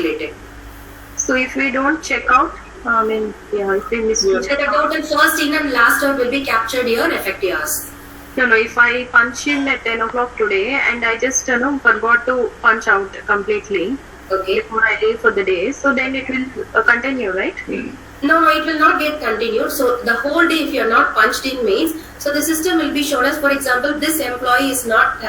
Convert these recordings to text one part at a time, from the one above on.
calculated. So if we don't check out, if we miss So the total first in and last out will be captured here, effective hours. No, if I punch in at 10 o'clock today and I just forgot to punch out completely before I leave for the day, so then it will continue, right? No, it will not get continued. So the whole day, if you are not punched in means, so the system will be shown as, for example, this employee is not,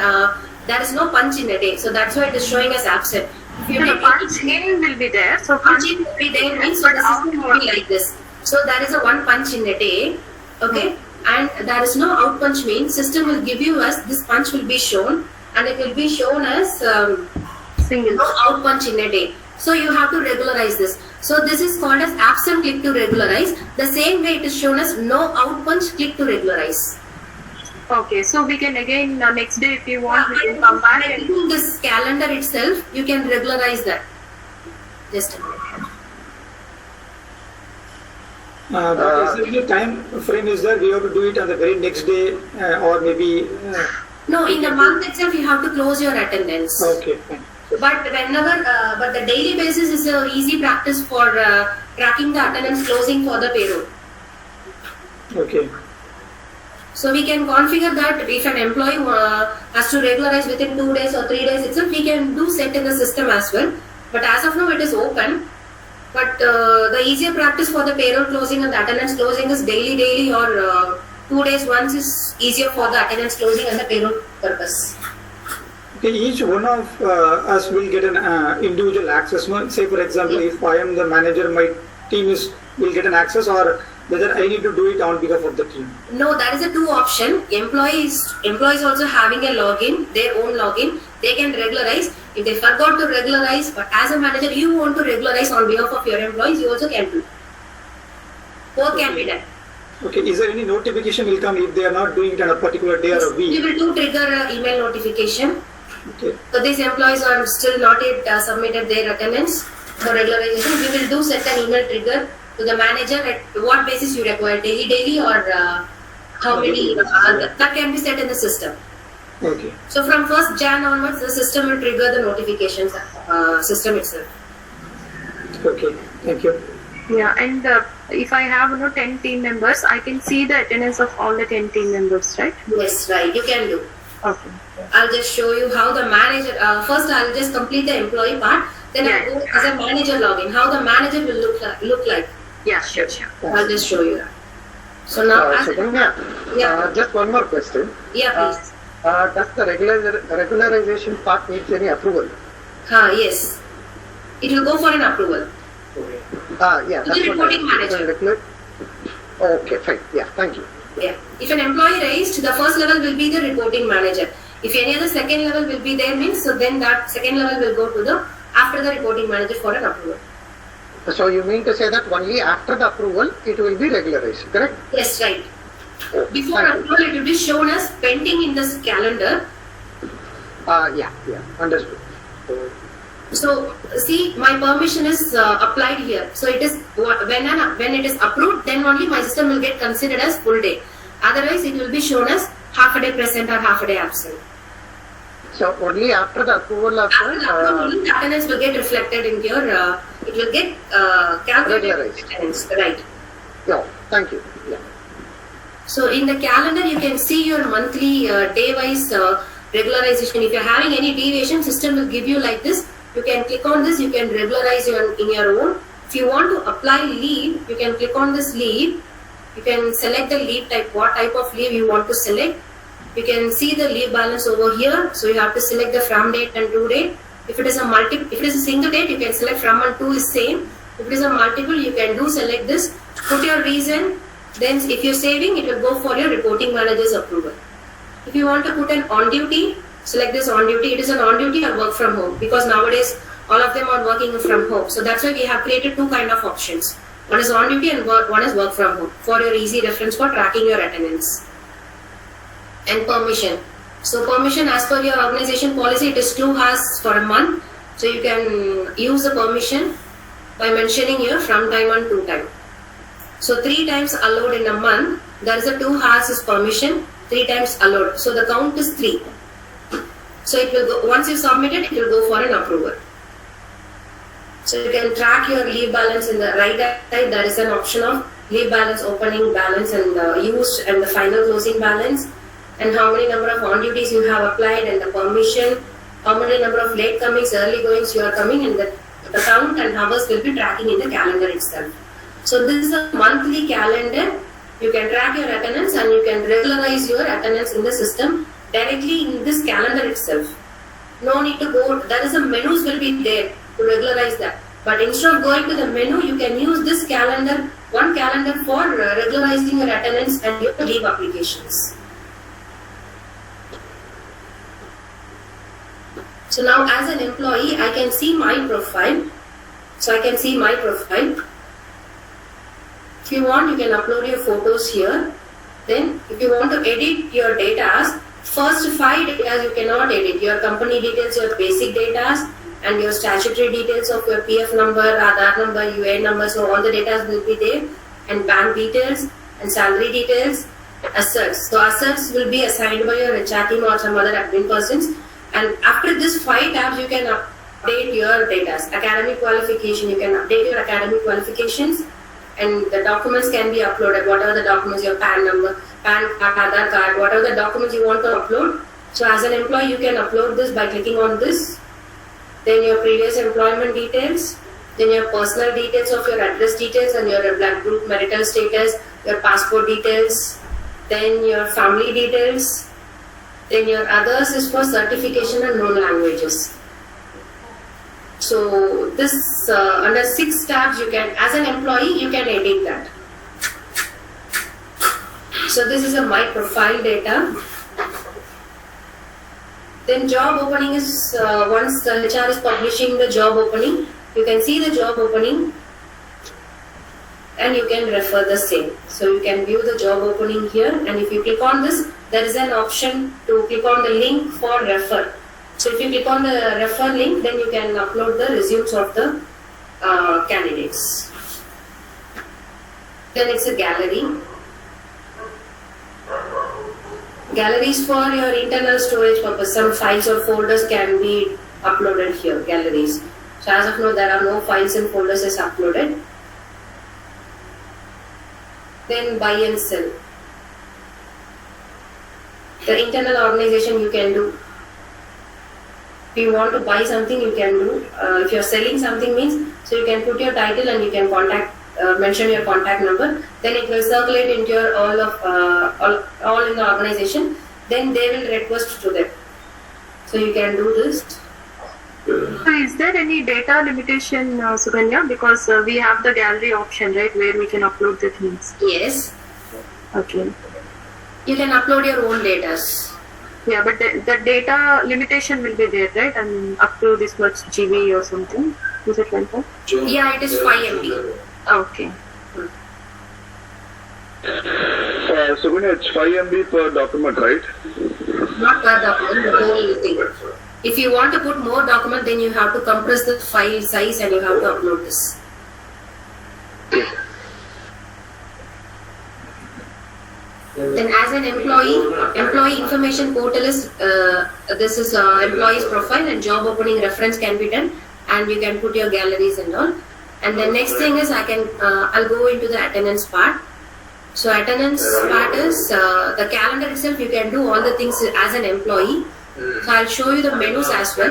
there is no punch in a day. So that's why it is showing as absent. If you the punch in will be there. So punch in will be there means, so the system will be like this. So there is a one punch in a day, okay? And there is no out punch means, system will give you as this punch will be shown and it will be shown as single. No out punch in a day. So you have to regularize this. So this is called as absent click to regularize. The same way it is shown as no out punch click to regularize. Okay, so we can again next day if you want we can come back and in this calendar itself you can regularize that. Just a minute. But is there any time frame is there? We have to do it on the very next day or maybe... No, in the month itself you have to close your attendance. Okay, fine. But whenever, but the daily basis is a easy practice for tracking the attendance closing for the payroll. Okay. So we can configure that if an employee has to regularize within 2 days or 3 days itself, we can do set in the system as well. But as of now it is open. But the easier practice for the payroll closing and the attendance closing is daily or 2 days once is easier for the attendance closing and the payroll purpose. Okay, each one of us will get an individual access. Say for example, if I am the manager, my team will get an access, or whether I need to do it on behalf of the team. No, that is a two option. Employees also having a login, their own login. They can regularize. If they forgot to regularize, but as a manager you want to regularize on behalf of your employees, you also can do. Both can be done. Okay, is there any notification will come if they are not doing it on a particular day or a week? We will do trigger email notification. Okay. So these employees are still not yet submitted their attendance for regularization. We will do set an email trigger to the manager at what basis you require, daily or how many, that can be set in the system. Okay. So from 1st Jan onwards, the system will trigger the notifications system itself. Okay, thank you. Yeah, and if I have 10 team members, I can see the attendance of all the 10 team members, right? Yes, right, you can do. Okay. I'll just show you how the manager, first I'll just complete the employee part, then I'll go as a manager login, how the manager will look like. Yeah, sure. I'll just show you that. So now, just one more question. Yeah, please. Does the regularization part needs any approval? Yes. It will go for an approval. Yeah. To the reporting manager. Okay, fine. Yeah, thank you. Yeah. If an employee raised, the first level will be the reporting manager. If any other second level will be there means, so then that second level will go to after the reporting manager for an approval. So you mean to say that only after the approval it will be regularized, correct? Yes, right. Before approval it will be shown as pending in this calendar. Yeah, understood. So see, my permission is applied here. So it is when it is approved, then only my system will get considered as full day. Otherwise, it will be shown as half a day present or half a day absent. So only after the approval of the attendance will get reflected in your. It will get calculated attendance, right? Yeah, thank you. Yeah. So in the calendar, you can see your monthly day-wise regularization. If you are having any deviation, system will give you like this. You can click on this, you can regularize in your own. If you want to apply leave, you can click on this leave. You can select the leave type, what type of leave you want to select. You can see the leave balance over here. So you have to select the from date and to date. If it is a single date, you can select from and to is same. If it is a multiple, you can select this. Put your reason. Then if you're saving, it will go for your reporting manager's approval. If you want to put an on duty, select this on duty. It is an on duty or work from home, because nowadays all of them are working from home. So that's why we have created two kind of options. One is on duty and one is work from home, for your easy reference for tracking your attendance. And permission. So permission, as per your organization policy, it is 2 hours for a month. So you can use the permission by mentioning your from time and to time. So 3 times allowed in a month. There is a 2 hours is permission, 3 times allowed. So the count is 3. So it will go, once you submit it, it will go for an approval. So you can track your leave balance in the right side. There is an option of leave balance, opening balance, and used and the final closing balance, and how many number of on duties you have applied and the permission, how many number of late comings, early goings you are coming, and the count and hours will be tracking in the calendar itself. So this is a monthly calendar. You can track your attendance and you can regularize your attendance in the system directly in this calendar itself. No need to go, there is a menus will be there to regularize that. But instead of going to the menu, you can use this calendar, one calendar for regularizing your attendance and your leave applications. So now as an employee, I can see my profile. So I can see my profile. If you want, you can upload your photos here. Then if you want to edit your data, first 5 data you cannot edit. Your company details, your basic data, and your statutory details of your PF number, Aadhaar number, UAN number. So all the data will be there, and bank details and salary details, assets. So assets will be assigned by your HR team or some other admin persons. And after this 5 tabs, you can update your data. Academic qualification, you can update your academic qualifications, and the documents can be uploaded. Whatever the documents, your PAN number, PAN card, Aadhaar card, whatever the documents you want to upload. So as an employee, you can upload this by clicking on this. Then your previous employment details, then your personal details of your address details and your blood group, marital status, your passport details, then your family details, then your others is for certification and known languages. So this under 6 tabs you can, as an employee, you can edit that. So this is my profile data. Then job opening is once the HR is publishing the job opening, you can see the job opening and you can refer the same. So you can view the job opening here, and if you click on this, there is an option to click on the link for refer. So if you click on the refer link, then you can upload the resumes of the candidates. Then it's a gallery. Galleries for your internal storage purpose. Some files or folders can be uploaded here, galleries. So as of now, there are no files and folders is uploaded. Then buy and sell. The internal organization you can do. If you want to buy something, you can do. If you are selling something means, so you can put your title and you can contact, mention your contact number. Then it will circulate into your all in the organization. Then they will request to them. So you can do this. So is there any data limitation, Suganya? Because we have the gallery option, right, where we can upload the things. Yes. Okay. You can upload your own data. Yeah, but the data limitation will be there, right? I mean, up to this much GB or something. Is it like that? Yeah, it is 5 MB. Okay. So it's 5 MB per document, right? Not per document, the whole thing. If you want to put more document, then you have to compress the file size and you have to upload this. Then as an employee information portal is, this is employee's profile and job opening reference can be done, and you can put your galleries and all. And the next thing is I'll go into the attendance part. So attendance part is the calendar itself, you can do all the things as an employee. So I'll show you the menus as well.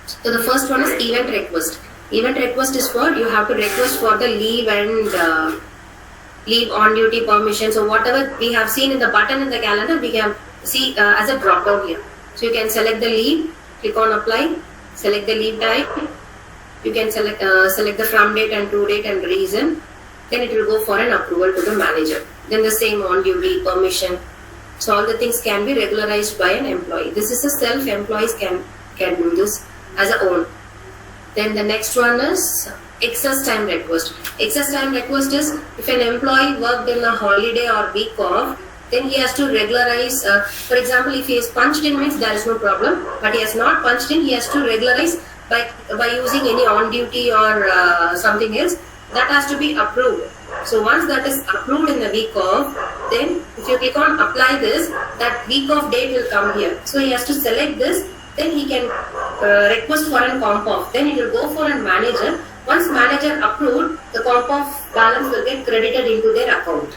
So the first one is event request. Event request is for, you have to request for the leave and leave on duty permission. So whatever we have seen in the button in the calendar, we can see as a drop down here. So you can select the leave, click on apply, select the leave type. You can select the from date and to date and reason. Then it will go for an approval to the manager. Then the same on duty permission. So all the things can be regularized by an employee. This is a self-employees can do this as a own. Then the next one is excess time request. Excess time request is if an employee worked in a holiday or week off, then he has to regularize. For example, if he is punched in means there is no problem, but he has not punched in, he has to regularize by using any on duty or something else. That has to be approved. So once that is approved in the week off, then if you click on apply this, that week off date will come here. So he has to select this then he can request for an comp off. Then it will go for a manager. Once manager approved, the comp off balance will get credited into their account.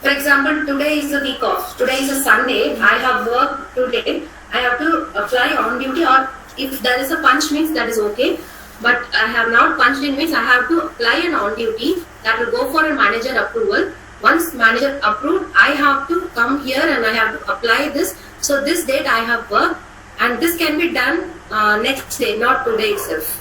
For example, today is a week off. Today is a Sunday. I have worked today. I have to apply on duty, or if there is a punch means that is okay. But I have not punched in means I have to apply an on duty. That will go for a manager approval. Once manager approved, I have to come here and I have to apply this. So this date I have worked, and this can be done next day, not today itself.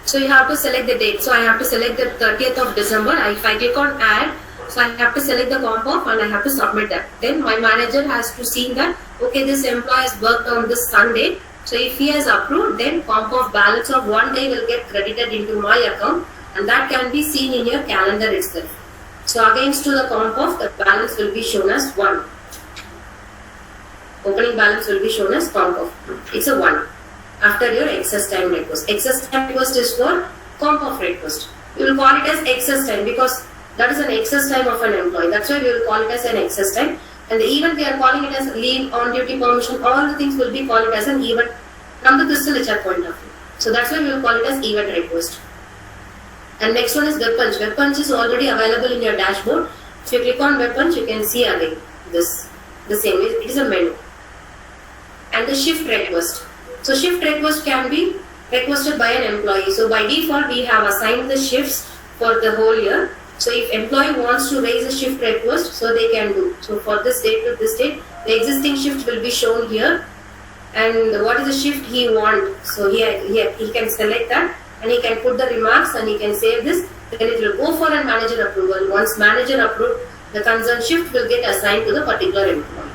So you have to select the date. So I have to select the 30th of December. If I click on add, so I have to select the comp off and I have to submit that. Then my manager has to see that, okay, this employee has worked on this Sunday. So if he has approved, then comp off balance of 1 day will get credited into my account, and that can be seen in your calendar itself. So against to the comp off, the balance will be shown as 1. Opening balance will be shown as comp off. It's a 1. After your excess time request. Excess time request is for comp off request. We will call it as excess time because that is an excess time of an employee. That's why we will call it as an excess time. And even we are calling it as leave, on duty permission, all the things will be called as an event from the Crystal HR point of view. So that's why we will call it as event request. And next one is web punch. Web punch is already available in your dashboard. If you click on web punch, you can see again this the same. It is a menu. And the shift request. So shift request can be requested by an employee. So by default, we have assigned the shifts for the whole year. So if employee wants to raise a shift request, so they can do. So for this date to this date, the existing shift will be shown here. And what is the shift he wants? So he can select that and he can put the remarks and he can save this. Then it will go for a manager approval. Once manager approved, the concerned shift will get assigned to the particular employee.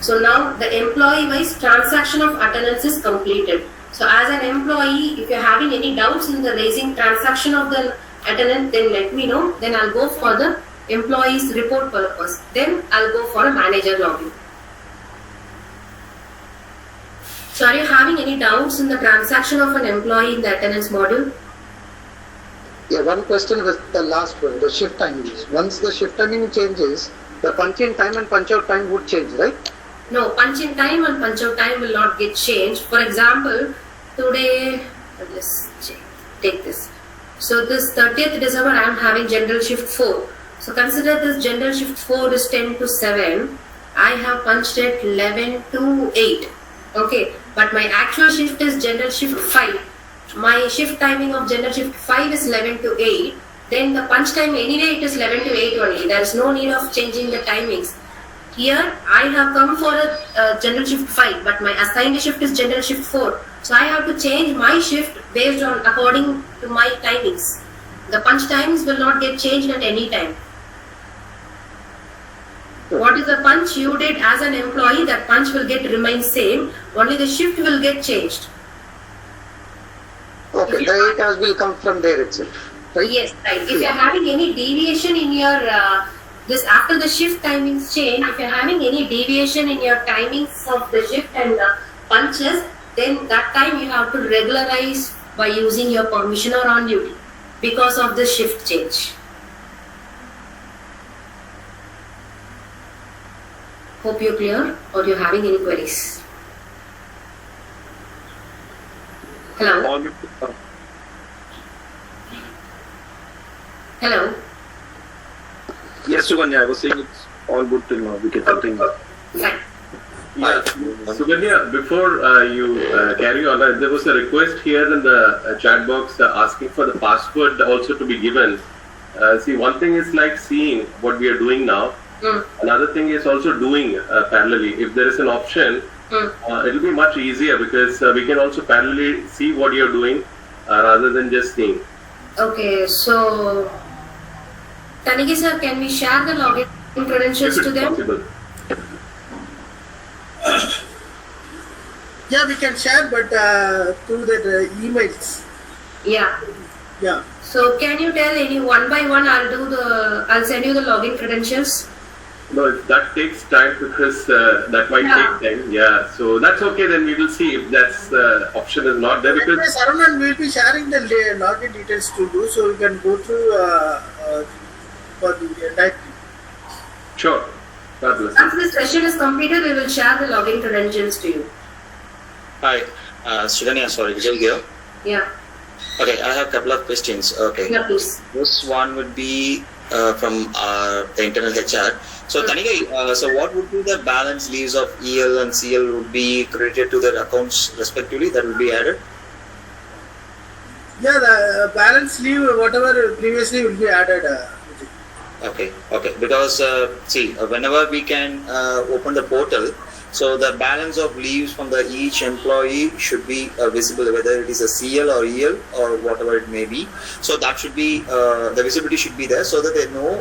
So now the employee-wise transaction of attendance is completed. So as an employee, if you are having any doubts in the raising transaction of the attendance, then let me know. Then I'll go for the employee's report purpose. Then I'll go for a manager login. So are you having any doubts in the transaction of an employee in the attendance module? Yeah, one question was the last one, the shift timings. Once the shift timing changes, the punch in time and punch out time would change, right? No, punch in time and punch out time will not get changed. For example, today, let's take this. So this 30th December, I am having general shift 4. So consider this general shift 4 is 10 to 7. I have punched it 11 to 8. Okay, but my actual shift is general shift 5. My shift timing of general shift 5 is 11 to 8. Then the punch time anyway it is 11 to 8 only. There is no need of changing the timings. Here I have come for a general shift 5, but my assigned shift is general shift 4. So I have to change my shift based on according to my timings. The punch times will not get changed at any time. What is the punch you did as an employee, that punch will remain same. Only the shift will get changed. Okay, the 8 hours will come from there itself, right? Yes, right. If you are having any deviation in your this after the shift timings change, if you are having any deviation in your timings of the shift and the punches, then that time you have to regularize by using your permission or on duty because of the shift change. Hope you're clear, or you're having any queries. Hello? Hello? Yes, Suganya, I was saying it's all good till now. We can continue. Fine. Yeah, Suganya, before you carry on, there was a request here in the chat box asking for the password also to be given. See, one thing is like seeing what we are doing now. Another thing is also doing parallelly. If there is an option, it will be much easier because we can also parallelly see what you are doing rather than just seeing. Okay, so Tanigi sir, can we share the login credentials If to it's them? possible. Yeah, we can share, but through the emails. Yeah. Yeah. So can you tell any one by one? I'll send you the login credentials. No, that takes time because that might take time. Yeah, so that's okay. Then we will see if that's option is not there because. Yes, Arun, we will be sharing the login details to you, so you can go through for the entire thing. Sure. God bless. Once this session is completed, we will share the login credentials to you. Hi, Suganya, sorry, Vijay here. Yeah. Okay, I have a couple of questions. Okay. Yeah, please. This one would be from the internal HR. So, Tanika, so what would be the balance leaves of EL and CL would be credited to their accounts respectively? That will be added? Yeah, the balance leave, whatever previously will be added. Okay, okay. Because, see, whenever we can open the portal, so the balance of leaves from the each employee should be visible, whether it is a CL or EL or whatever it may be. So that should be, the visibility should be there so that they know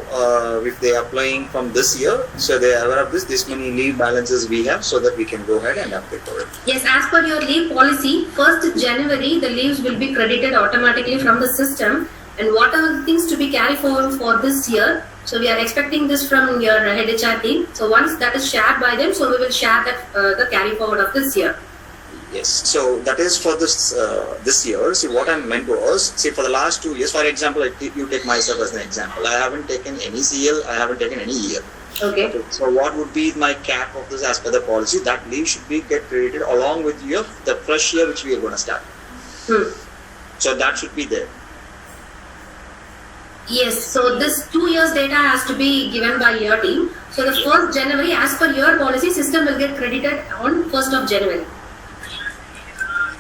if they are applying from this year, so they are aware of this many leave balances we have, so that we can go ahead and apply for it. Yes, as per your leave policy, 1st January, the leaves will be credited automatically from the system, and whatever things to be carried forward for this year. So we are expecting this from your head HR team. So once that is shared by them, so we will share that the carry forward of this year. Yes, so that is for this this year. See, what I meant was, see, for the last 2 years, for example, you take myself as an example. I haven't taken any CL, I haven't taken any EL. Okay. So what would be my cap of this as per the policy? That leave should be get credited along with the fresh year which we are going to start. So that should be there. Yes, so this 2 years data has to be given by your team. So the 1st January, as per your policy, system will get credited on 1st of January.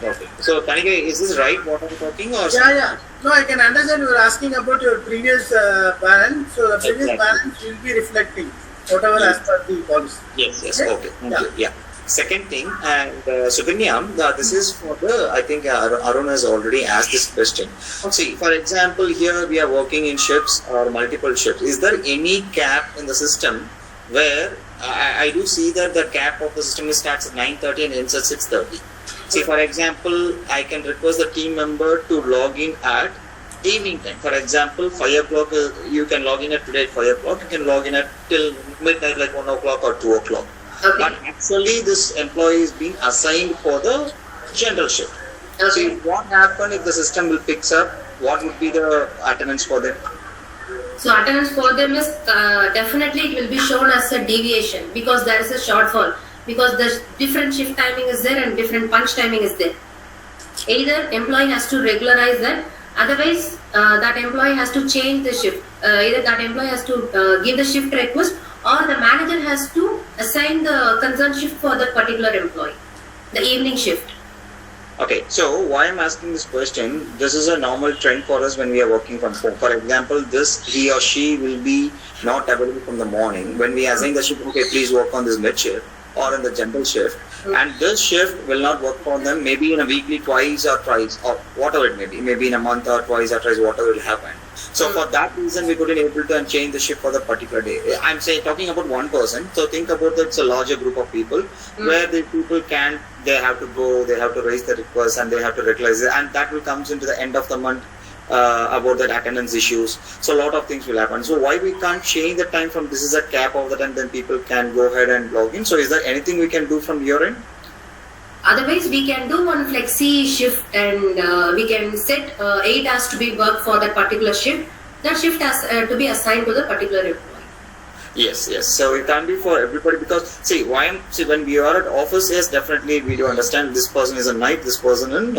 Okay. So, Tanika, is this right what I'm talking or? Yeah. No, I can understand you were asking about your previous balance. So the previous balance will be reflecting whatever as per the policy. Yes. Okay. Thank you. Yeah. Second thing, and Suganya, this is for I think Arun has already asked this question. See, for example, here we are working in shifts or multiple shifts. Is there any cap in the system where I do see that the cap of the system starts at 9:30 and ends at 6:30? See, for example, I can request the team member to log in at evening time. For example, 5 o'clock, you can log in at today at 5 o'clock, you can log in at till midnight like 1 o'clock or 2 o'clock. Okay. But actually, this employee is being assigned for the general shift. Okay. So, what happens if the system will picks up? What would be the attendance for them? So attendance for them is definitely it will be shown as a deviation because there is a shortfall because the different shift timing is there and different punch timing is there. Either employee has to regularize that, otherwise that employee has to change the shift. Either that employee has to give the shift request or the manager has to assign the concerned shift for that particular employee, the evening shift. Okay, so why I'm asking this question, this is a normal trend for us when we are working from home. For example, he or she will be not available from the morning. When we assign the shift, okay, please work on this mid shift or in the general shift. And this shift will not work for them maybe in a weekly twice or thrice or whatever it may be. Maybe in a month or twice or thrice, whatever will happen. So for that reason, we couldn't able to change the shift for the particular day. I'm talking about one person. So think about that it's a larger group of people where the people they have to go, they have to raise the request and they have to regularize it. And that will comes into the end of the month about that attendance issues. So a lot of things will happen. So why we can't change the time from this is a cap of that and then people can go ahead and log in. So is there anything we can do from your end? Otherwise, we can do one flexi shift and we can set 8 hours to be worked for that particular shift. That shift has to be assigned to the particular employee. Yes. So it can be for everybody because when we are at office, yes, definitely we do understand this person is a night, this person in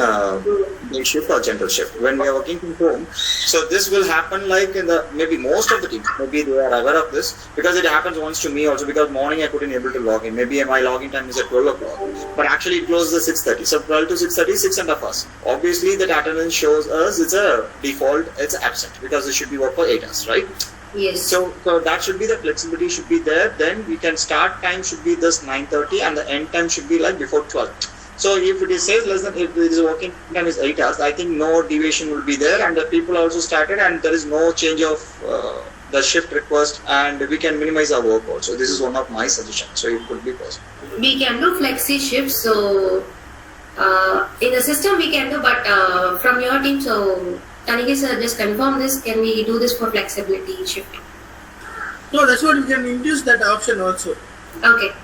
day shift or general shift. When we are working from home, so this will happen like in the maybe most of the teams, maybe they are aware of this because it happens once to me also because morning I couldn't able to log in. Maybe my login time is at 12 o'clock, but actually it closes at 6:30. So 12 to 6:30, 6.5 hours. Obviously that attendance shows us it's a default, it's absent because it should be work for 8 hours, right? Yes. So that should be the flexibility should be there. Then we can start time should be this 9:30 and the end time should be like before 12. So if it says less than if it is working time is 8 hours, I think no deviation will be there and the people also started and there is no change of the shift request and we can minimize our work also. This is one of my suggestions. So it could be possible. We can do flexi shifts. So in the system we can do, but from your team, so Tanika sir, just confirm this. Can we do this for flexibility shifting? No, that's what we can induce that option also. Okay.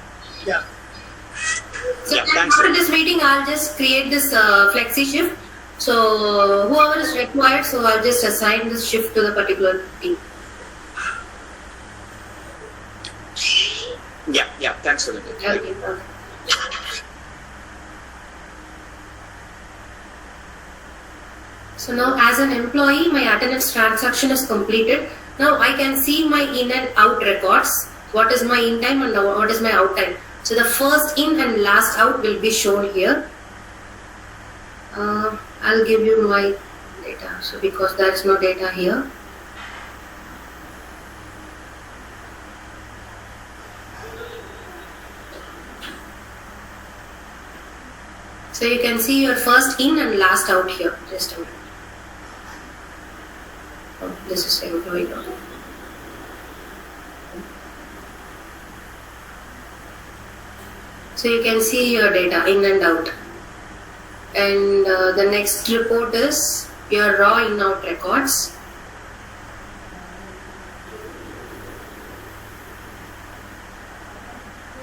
Yeah. So Yeah, then thanks, after sir. this meeting, I'll just create this flexi shift. So whoever is required, so I'll just assign this shift to the particular team. Yeah, thanks, Sugandhi. Okay. So now as an employee, my attendance transaction is completed. Now I can see my in and out records. What is my in time and what is my out time. So the first in and last out will be shown here. I'll give you my data. So because there is no data here. So you can see your first in and last out here. Just a minute. Oh, this is employee now. So you can see your data in and out. And the next report is your raw in out records.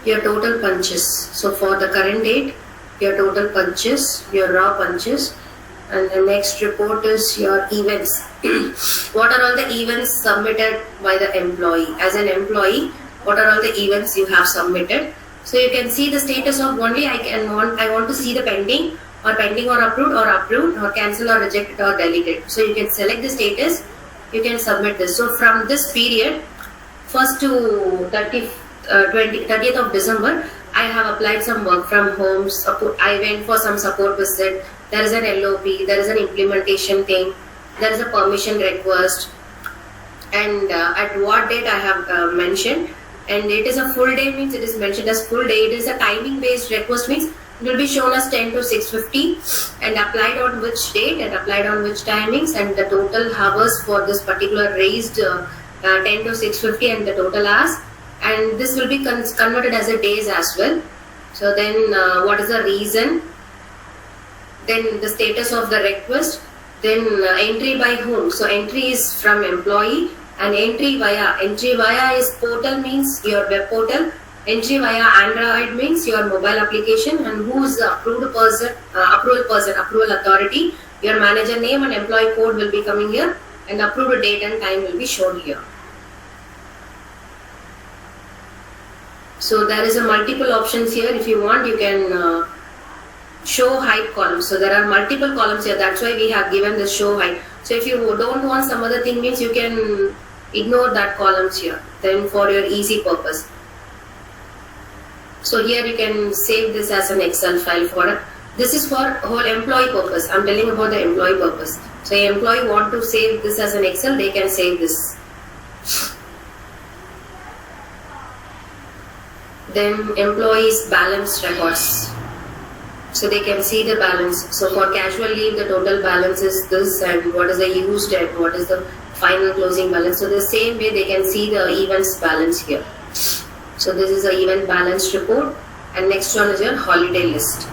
Your total punches. So for the current date, your total punches, your raw punches, and the next report is your events. What are all the events submitted by the employee? As an employee, what are all the events you have submitted? So you can see the status of only I want to see the pending or approved or cancelled or rejected or deleted. So you can select the status, you can submit this. So from this period, 1st to 30th of December, I have applied some work from home. I went for some support visit. There is an LOP, there is an implementation thing, there is a permission request, and at what date I have mentioned. And it is a full day, means it is mentioned as full day. It is a timing based request, means it will be shown as 10 to 6:50 and applied on which date and applied on which timings, and the total hours for this particular raised 10 to 6:50 and the total hours. And this will be converted as a days as well. So then what is the reason, then the status of the request, then entry by whom. So entry is from employee, and entry via is portal, means your web portal. Entry via Android means your mobile application, and who is the approval approval authority. Your manager name and employee code will be coming here, and approved date and time will be shown here. So there is a multiple options here. If you want, you can show height column. So there are multiple columns here. That's why we have given the show height. So if you don't want some other thing, means you can ignore that columns here. Then for your easy purpose. So here you can save this as an Excel file for it. This is for whole employee purpose. I'm telling about the employee purpose. So employee want to save this as an Excel, they can save this. Then employees balance records. So they can see the balance. So for casual leave, the total balance is this, and what is the used and what is the final closing balance. So the same way they can see the events balance here. So this is the event balance report, and next one is your holiday list.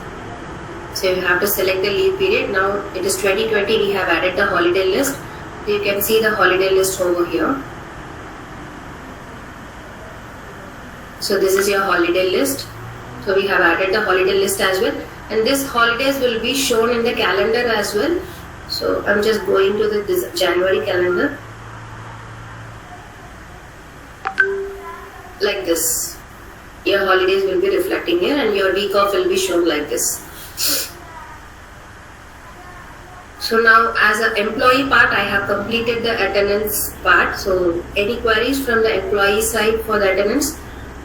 So you have to select the leave period. Now it is 2020, we have added the holiday list. You can see the holiday list over here. So this is your holiday list. So we have added the holiday list as well, and this holidays will be shown in the calendar as well. So I'm just going to the January calendar. Like this. Your holidays will be reflecting here, and your week off will be shown like this. So now as an employee part, I have completed the attendance part. So any queries from the employee side for the attendance?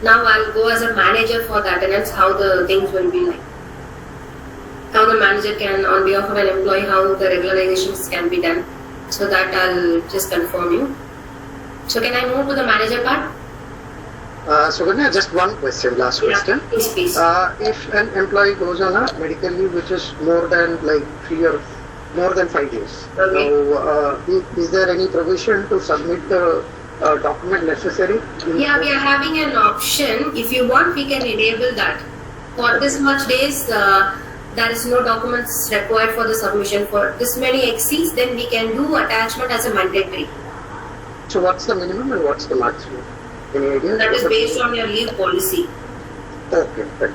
Now I'll go as a manager for the attendance, how the things will be like. How the manager can, on behalf of an employee, how the regularizations can be done. So that I'll just confirm you. So can I move to the manager part? Sugandhi, just one question, last question. Please, please. If an employee goes on a medical leave which is more than like 3 or more than 5 days, Okay. so is there any provision to submit the document necessary? Yeah, we are having an option. If you want, we can enable that. For this much days, there is no documents required for the submission. For this many exceeds, then we can do attachment as a mandatory. So what's the minimum and what's the maximum? Any idea? That is based on your leave policy. Okay, right.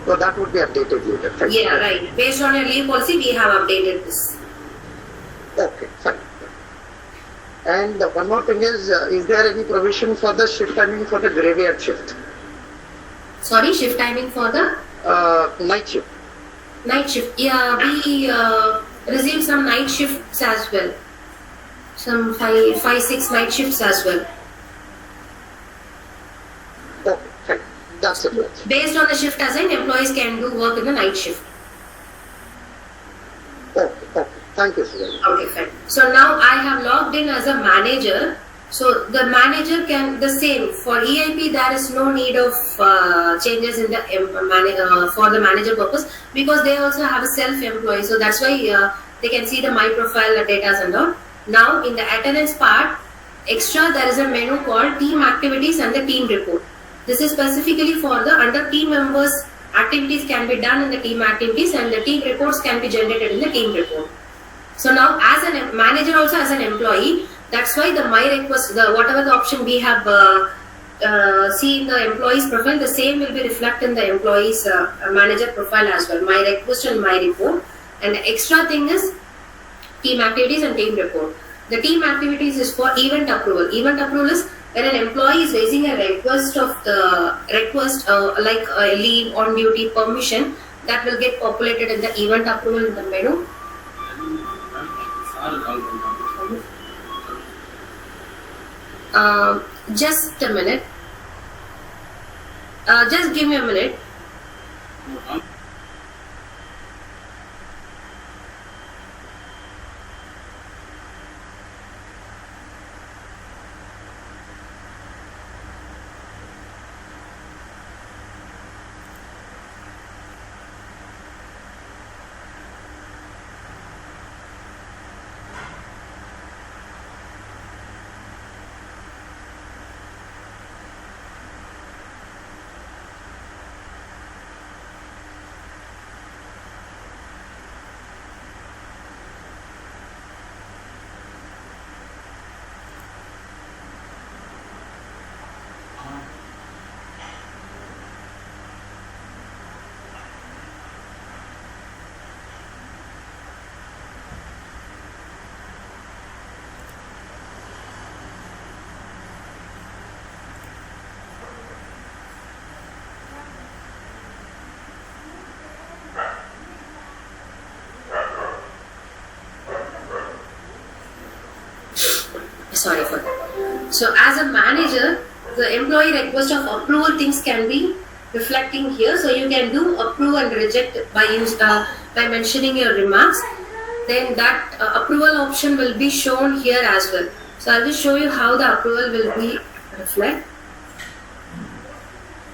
So that would be updated later. Right? Yeah, right. Based on your leave policy, we have updated this. Okay, fine. And one more thing is there any provision for the shift timing for the graveyard shift? Sorry, shift timing for the Night shift. night shift. Yeah, we received some night shifts as well. Some 6 night shifts as well. Okay, fine. That's it. Based on the shift assigned, employees can do work in the night shift. Okay. Thank you, sir. Okay, fine. So now I have logged in as a manager. So the manager can the same for EIP. There is no need of changes in the for the manager purpose, because they also have a self-employee. So that's why they can see the my profile, the data and all. Now in the attendance part, extra there is a menu called team activities and the team report. This is specifically for the under team members. Activities can be done in the team activities and the team reports can be generated in the team report. So now as a manager also as an employee, that's why the my request, the whatever the option we have see in the employee's profile, the same will be reflected in the employee's manager profile as well. My request and my report. And the extra thing is team activities and team report. The team activities is for event approval. Event approval is when an employee is raising a request of the request like a leave, on duty, permission, that will get populated in the event approval in the menu. Just a minute. Just give me a minute. Sorry for that. So as a manager, the employee request of approval things can be reflecting here. So you can do approve and reject by mentioning your remarks. Then that approval option will be shown here as well. So I'll just show you how the approval will be reflect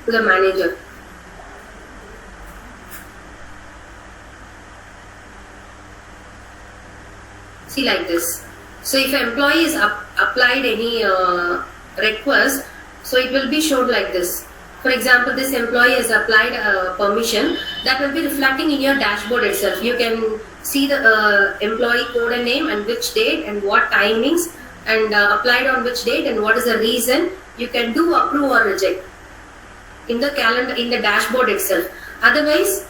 to the manager. See like this. So if an employee is applied any request, so it will be shown like this. For example, this employee has applied permission, that will be reflecting in your dashboard itself. You can see the employee code and name and which date and what timings and applied on which date and what is the reason. You can do approve or reject in the calendar, in the dashboard itself. Otherwise,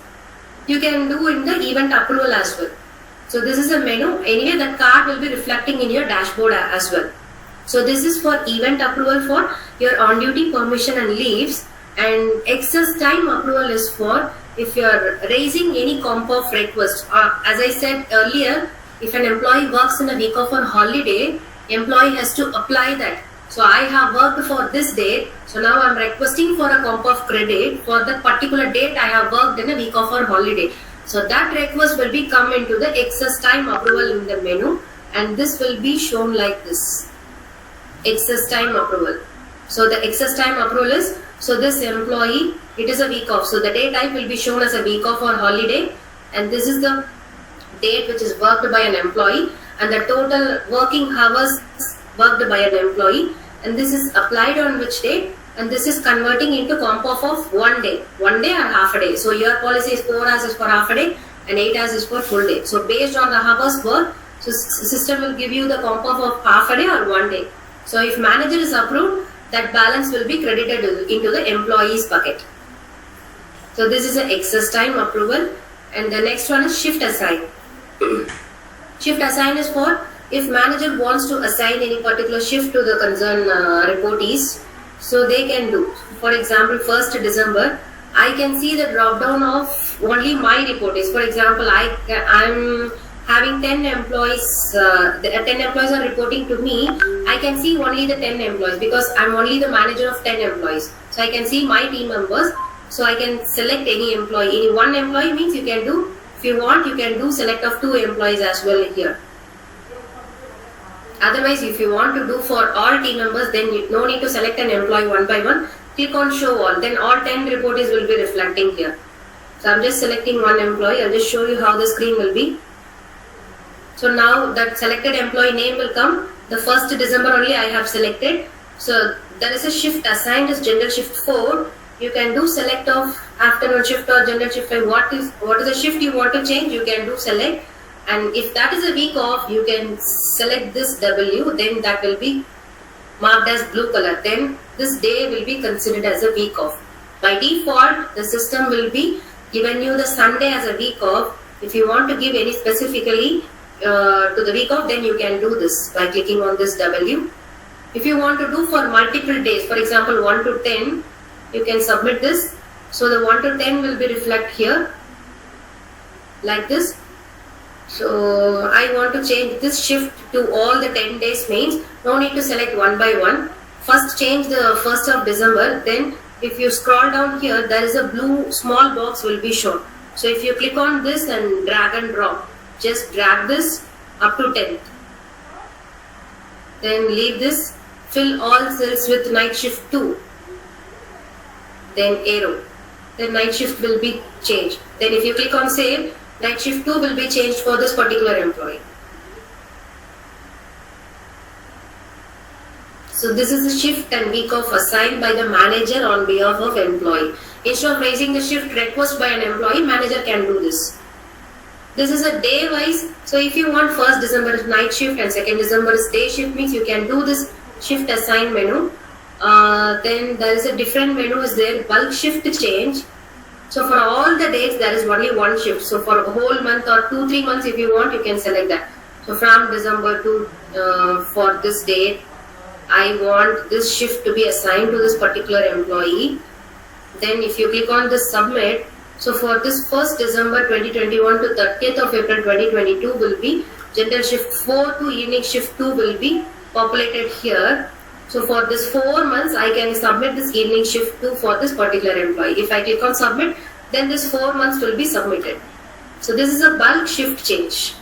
you can do in the event approval as well. So this is a menu. Anyway, that card will be reflecting in your dashboard as well. So this is for event approval for your on-duty permission and leaves, and excess time approval is for if you are raising any comp of request. As I said earlier, if an employee works in a week of a holiday, employee has to apply that. So I have worked for this date, so now I am requesting for a comp of credit for the particular date I have worked in a week of a holiday. So that request will be come into the excess time approval in the menu, and this will be shown like this. Excess time approval. So the excess time approval is, so this employee, it is a week off. So the day type will be shown as a week off or holiday, and this is the date which is worked by an employee, and the total working hours worked by an employee, and this is applied on which date, and this is converting into comp of 1 day or half a day. So your policy is 4 hours is for half a day and 8 hours is for full day. So based on the hours work, so system will give you the comp of half a day or 1 day. So if manager is approved, that balance will be credited into the employee's bucket. So this is an excess time approval, and the next one is shift assign. Shift assign is for if manager wants to assign any particular shift to the concerned reportees, so they can do. For example, 1st December, I can see the drop down of only my reportees. For example, I'm having 10 employees, the 10 employees are reporting to me. I can see only the 10 employees because I'm only the manager of 10 employees. So I can see my team members. So I can select any employee. Any one employee means you can do, if you want, you can do select of 2 employees as well here. Otherwise, if you want to do for all team members, then you no need to select an employee one by one. Click on show all, then all 10 reportees will be reflecting here. So I'm just selecting one employee. I'll just show you how the screen will be. So now that selected employee name will come. The 1st December only I have selected. So there is a shift assigned as general shift 4. You can do select of afternoon shift or general shift 5. What is the shift you want to change? You can do select. And if that is a week off, you can select this W. Then that will be marked as blue color. Then this day will be considered as a week off. By default, the system will be given you the Sunday as a week off. If you want to give any specifically to the week off, then you can do this by clicking on this W. If you want to do for multiple days, for example 1 to 10, you can submit this. So the 1 to 10 will be reflect here like this. So I want to change this shift to all the 10 days means no need to select one by one. First change the 1st of December. Then if you scroll down here, there is a blue small box will be shown. So if you click on this and drag and drop, just drag this up to 10th. Then leave this, fill all cells with night shift 2. Then arrow. Then night shift will be changed. Then if you click on save, night shift 2 will be changed for this particular employee. So this is the shift and week off assigned by the manager on behalf of employee. Instead of raising the shift request by an employee, manager can do this. This is a day wise. So if you want 1st December is night shift and 2nd December is day shift means you can do this shift assign menu. Then there is a different menu is there, bulk shift change. So for all the dates there is only one shift. So for a whole month or 2-3 months if you want, you can select that. So from December to for this date, I want this shift to be assigned to this particular employee. Then if you click on this submit, so for this 1st December 2021 to 30th of April 2022 will be general shift 4 to evening shift 2 will be populated here. So for this 4 months, I can submit this evening shift 2 for this particular employee. If I click on submit, then this 4 months will be submitted. So this is a bulk shift change.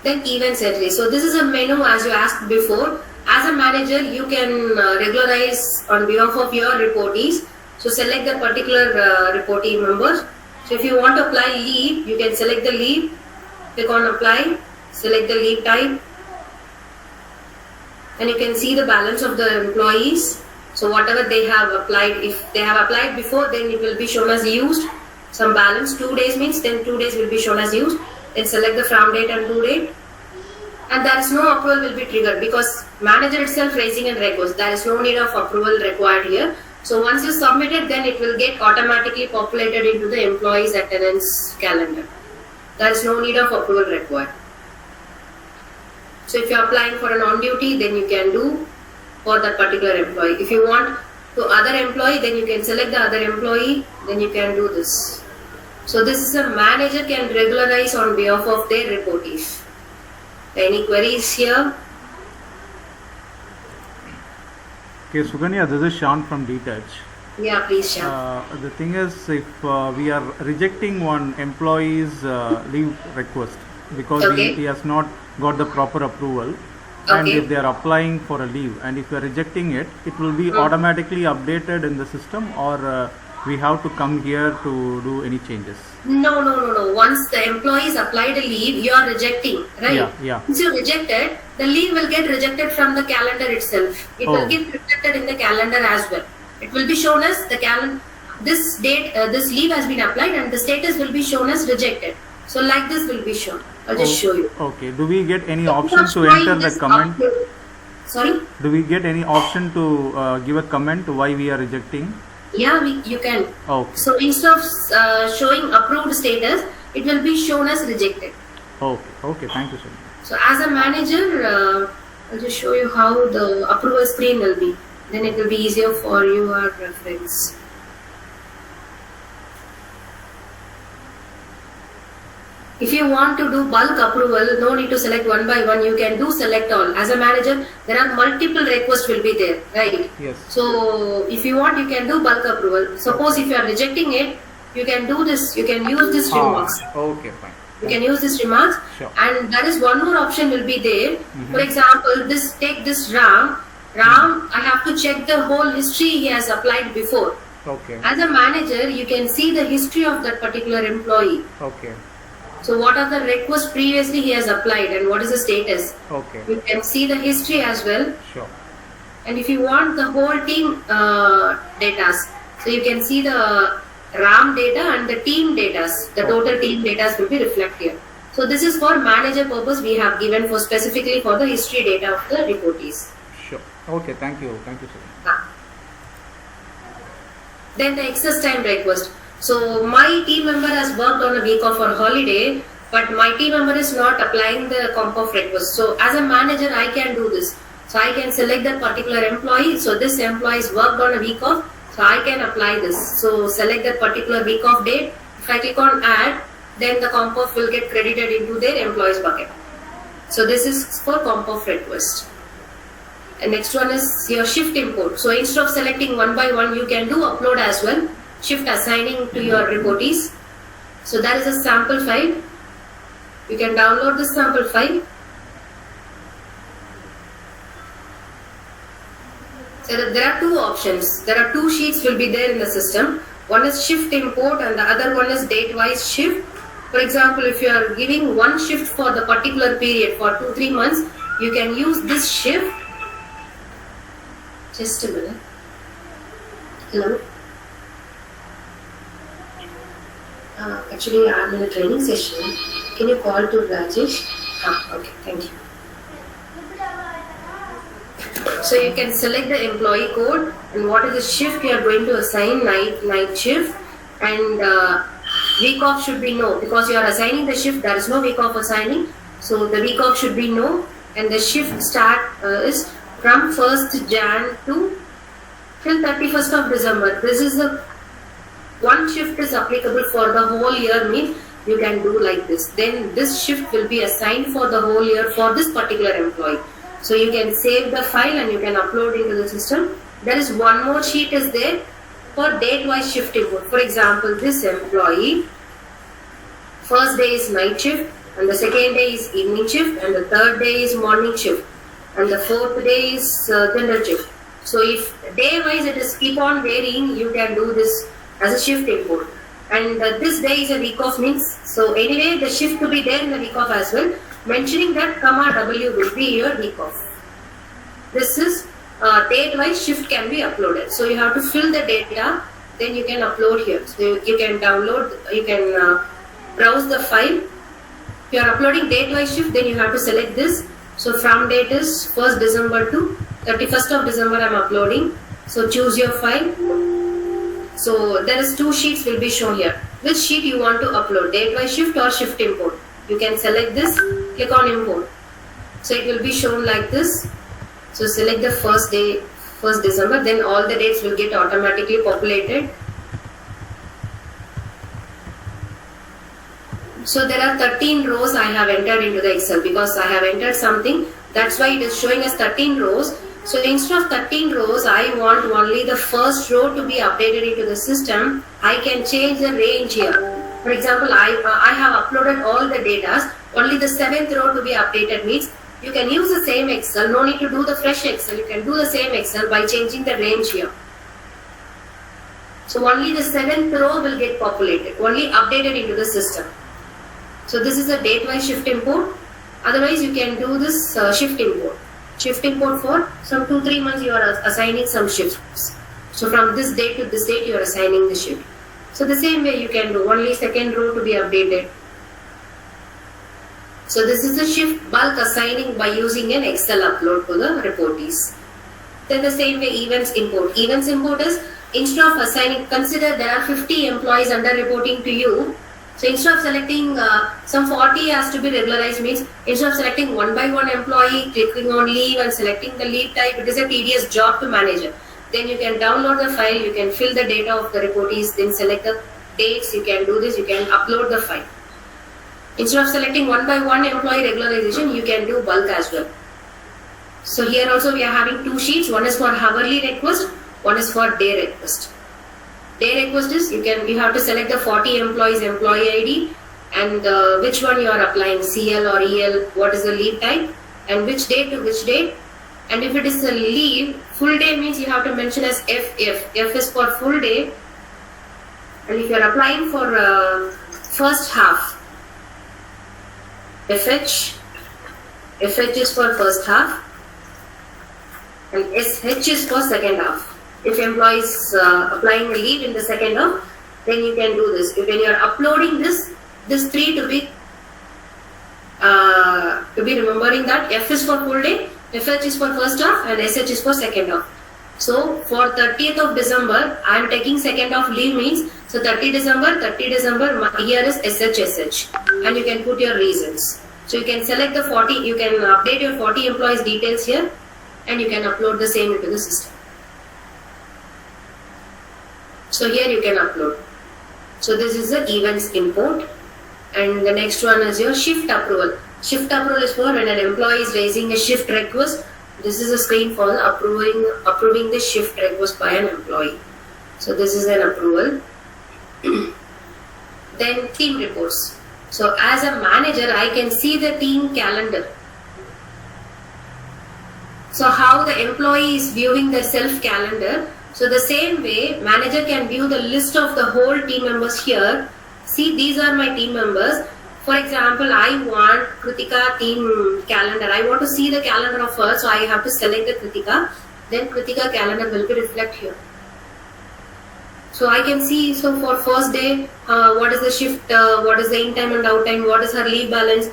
Then events entry. So this is a menu as you asked before. As a manager, you can regularize on behalf of your reportees. So select the particular reportee members. So if you want to apply leave, you can select the leave, click on apply, select the leave type. And you can see the balance of the employees. So whatever they have applied, if they have applied before, then it will be shown as used. Some balance 2 days means then 2 days will be shown as used. Then select the from date and due date. And there is no approval will be triggered because manager itself raising a request. There is no need of approval required here. So once you submit it, then it will get automatically populated into the employee's attendance calendar. There is no need of approval required. So if you are applying for an on duty, then you can do for that particular employee. If you want to other employee, then you can select the other employee, then you can do this. So this is a manager can regularize on behalf of their reportees. Any queries here? Okay, Suganya, this is Sean from DTouch. Yeah, please, Sean. The thing is, if we are rejecting one employee's leave request because he has not got the proper approval, and if they are applying for a leave, and if we are rejecting it, it will be automatically updated in the system, or we have to come here to do any changes? No. Once the employees applied a leave, you are rejecting, right? Yeah. Once you rejected, the leave will get rejected from the calendar itself. It will get reflected in the calendar as well. It will be shown as the calendar. This date, this leave has been applied, and the status will be shown as rejected. So like this will be shown. I'll just show you. Okay. Do we get any option to enter the comment? Sorry? Do we get any option to give a comment why we are rejecting? Yeah, you can. Okay. So instead of showing approved status, it will be shown as rejected. Okay. Thank you, sir. So as a manager, I'll just show you how the approval screen will be. Then it will be easier for your reference. If you want to do bulk approval, no need to select one by one. You can do select all. As a manager, there are multiple requests will be there, right? Yes. So if you want, you can do bulk approval. Suppose if you are rejecting it, you can do this. You can use this remarks. Okay, fine. You can use this remarks, Sure. and there is one more option will be there. For example, take this Ram. I have to check the whole history he has applied before. Okay. As a manager, you can see the history of that particular employee. Okay. So what are the requests previously he has applied and what is the status? Okay. You can see the history as well. Sure. And if you want the whole team data, so you can see the RAM data and the team data. The total team data will be reflected here. So this is for manager purpose we have given for specifically for the history data of the reportees. Sure. Okay, thank you. Thank you, sir. Then the excess time request. So my team member has worked on a week off or holiday, but my team member is not applying the comp of request. So as a manager, I can do this. So I can select that particular employee. So this employee is worked on a week off. So I can apply this. So select that particular week off date. If I click on add, then the comp of will get credited into their employees bucket. So this is for comp of request. And next one is your shift import. So instead of selecting one by one, you can do upload as well. Shift assigning to your reportees. So that is a sample file. You can download this sample file. So there are two options. There are two sheets will be there in the system. One is shift import and the other one is date-wise shift. For example, if you are giving one shift for the particular period for 2-3 months, you can use this shift. Just a minute. Hello. Actually, I am in a training session. Can you call to Rajesh? Okay, thank you. So you can select the employee code and what is the shift you are going to assign, night shift, and week off should be no, because you are assigning the shift, there is no week off assigning. So the week off should be no, and the shift start is from 1st Jan to till 31st of December. This is the one shift is applicable for the whole year, means you can do like this. Then this shift will be assigned for the whole year for this particular employee. So you can save the file and you can upload into the system. There is one more sheet is there for date-wise shift import. For example, this employee, first day is night shift, and the second day is evening shift, and the third day is morning shift, and the fourth day is general shift. So if day-wise it is keep on varying, you can do this as a shift import. And this day is a week off means, so anyway the shift to be there in the week off as well, mentioning that comma W will be your week off. This is date-wise shift can be uploaded. So you have to fill the data, then you can upload here. So you can download, you can browse the file. If you are uploading date-wise shift, then you have to select this. So from date is 1st December to 31st of December I am uploading. So choose your file. So there is two sheets will be shown here. Which sheet you want to upload, date-wise shift or shift import? You can select this, click on import. So it will be shown like this. So select the first day, 1st December, then all the dates will get automatically populated. So there are 13 rows I have entered into the Excel because I have entered something. That's why it is showing us 13 rows. So instead of 13 rows, I want only the first row to be updated into the system. I can change the range here. For example, I have uploaded all the data. Only the 7th row to be updated means you can use the same Excel. No need to do the fresh Excel. You can do the same Excel by changing the range here. So only the 7th row will get populated, only updated into the system. So this is a date-wise shift import. Otherwise, you can do this shift import. Shift import for some 2-3 months you are assigning some shifts. So from this date to this date you are assigning the shift. So the same way you can do, only 2nd row to be updated. So this is the shift bulk assigning by using an Excel upload to the reportees. Then the same way events import. Events import is instead of assigning, consider there are 50 employees under reporting to you. So instead of selecting some 40 has to be regularized means instead of selecting one by one employee, clicking on leave and selecting the leave type, it is a tedious job to manage it. Then you can download the file, you can fill the data of the reportees, then select the dates, you can do this, you can upload the file. Instead of selecting one by one employee regularization, you can do bulk as well. So here also we are having two sheets. One is for hourly request, one is for day request. Day request is you have to select the 40 employees employee ID and which one you are applying, CL or EL, what is the leave type and which date to which date. And if it is a leave, full day means you have to mention as FF. F is for full day. And if you are applying for first half, FH is for first half and SH is for second half. If employee is applying a leave in the second half, then you can do this. When you are uploading this three to be remembering that F is for full day, FH is for first half and SH is for second half. So for 30th of December, I am taking second half leave means, so 30 December, here is SH, and you can put your reasons. So you can select the 40, you can update your 40 employees details here and you can upload the same into the system. So here you can upload. So this is the events import and the next one is your shift approval. Shift approval is for when an employee is raising a shift request. This is a screen for approving the shift request by an employee. So this is an approval. Then team reports. So as a manager, I can see the team calendar. So how the employee is viewing the self calendar. So the same way, manager can view the list of the whole team members here. See, these are my team members. For example, I want Kritika team calendar. I want to see the calendar of her, so I have to select the Kritika. Then Kritika calendar will be reflected here. So I can see, so for first day, what is the shift, what is the in time and out time, what is her leave balance,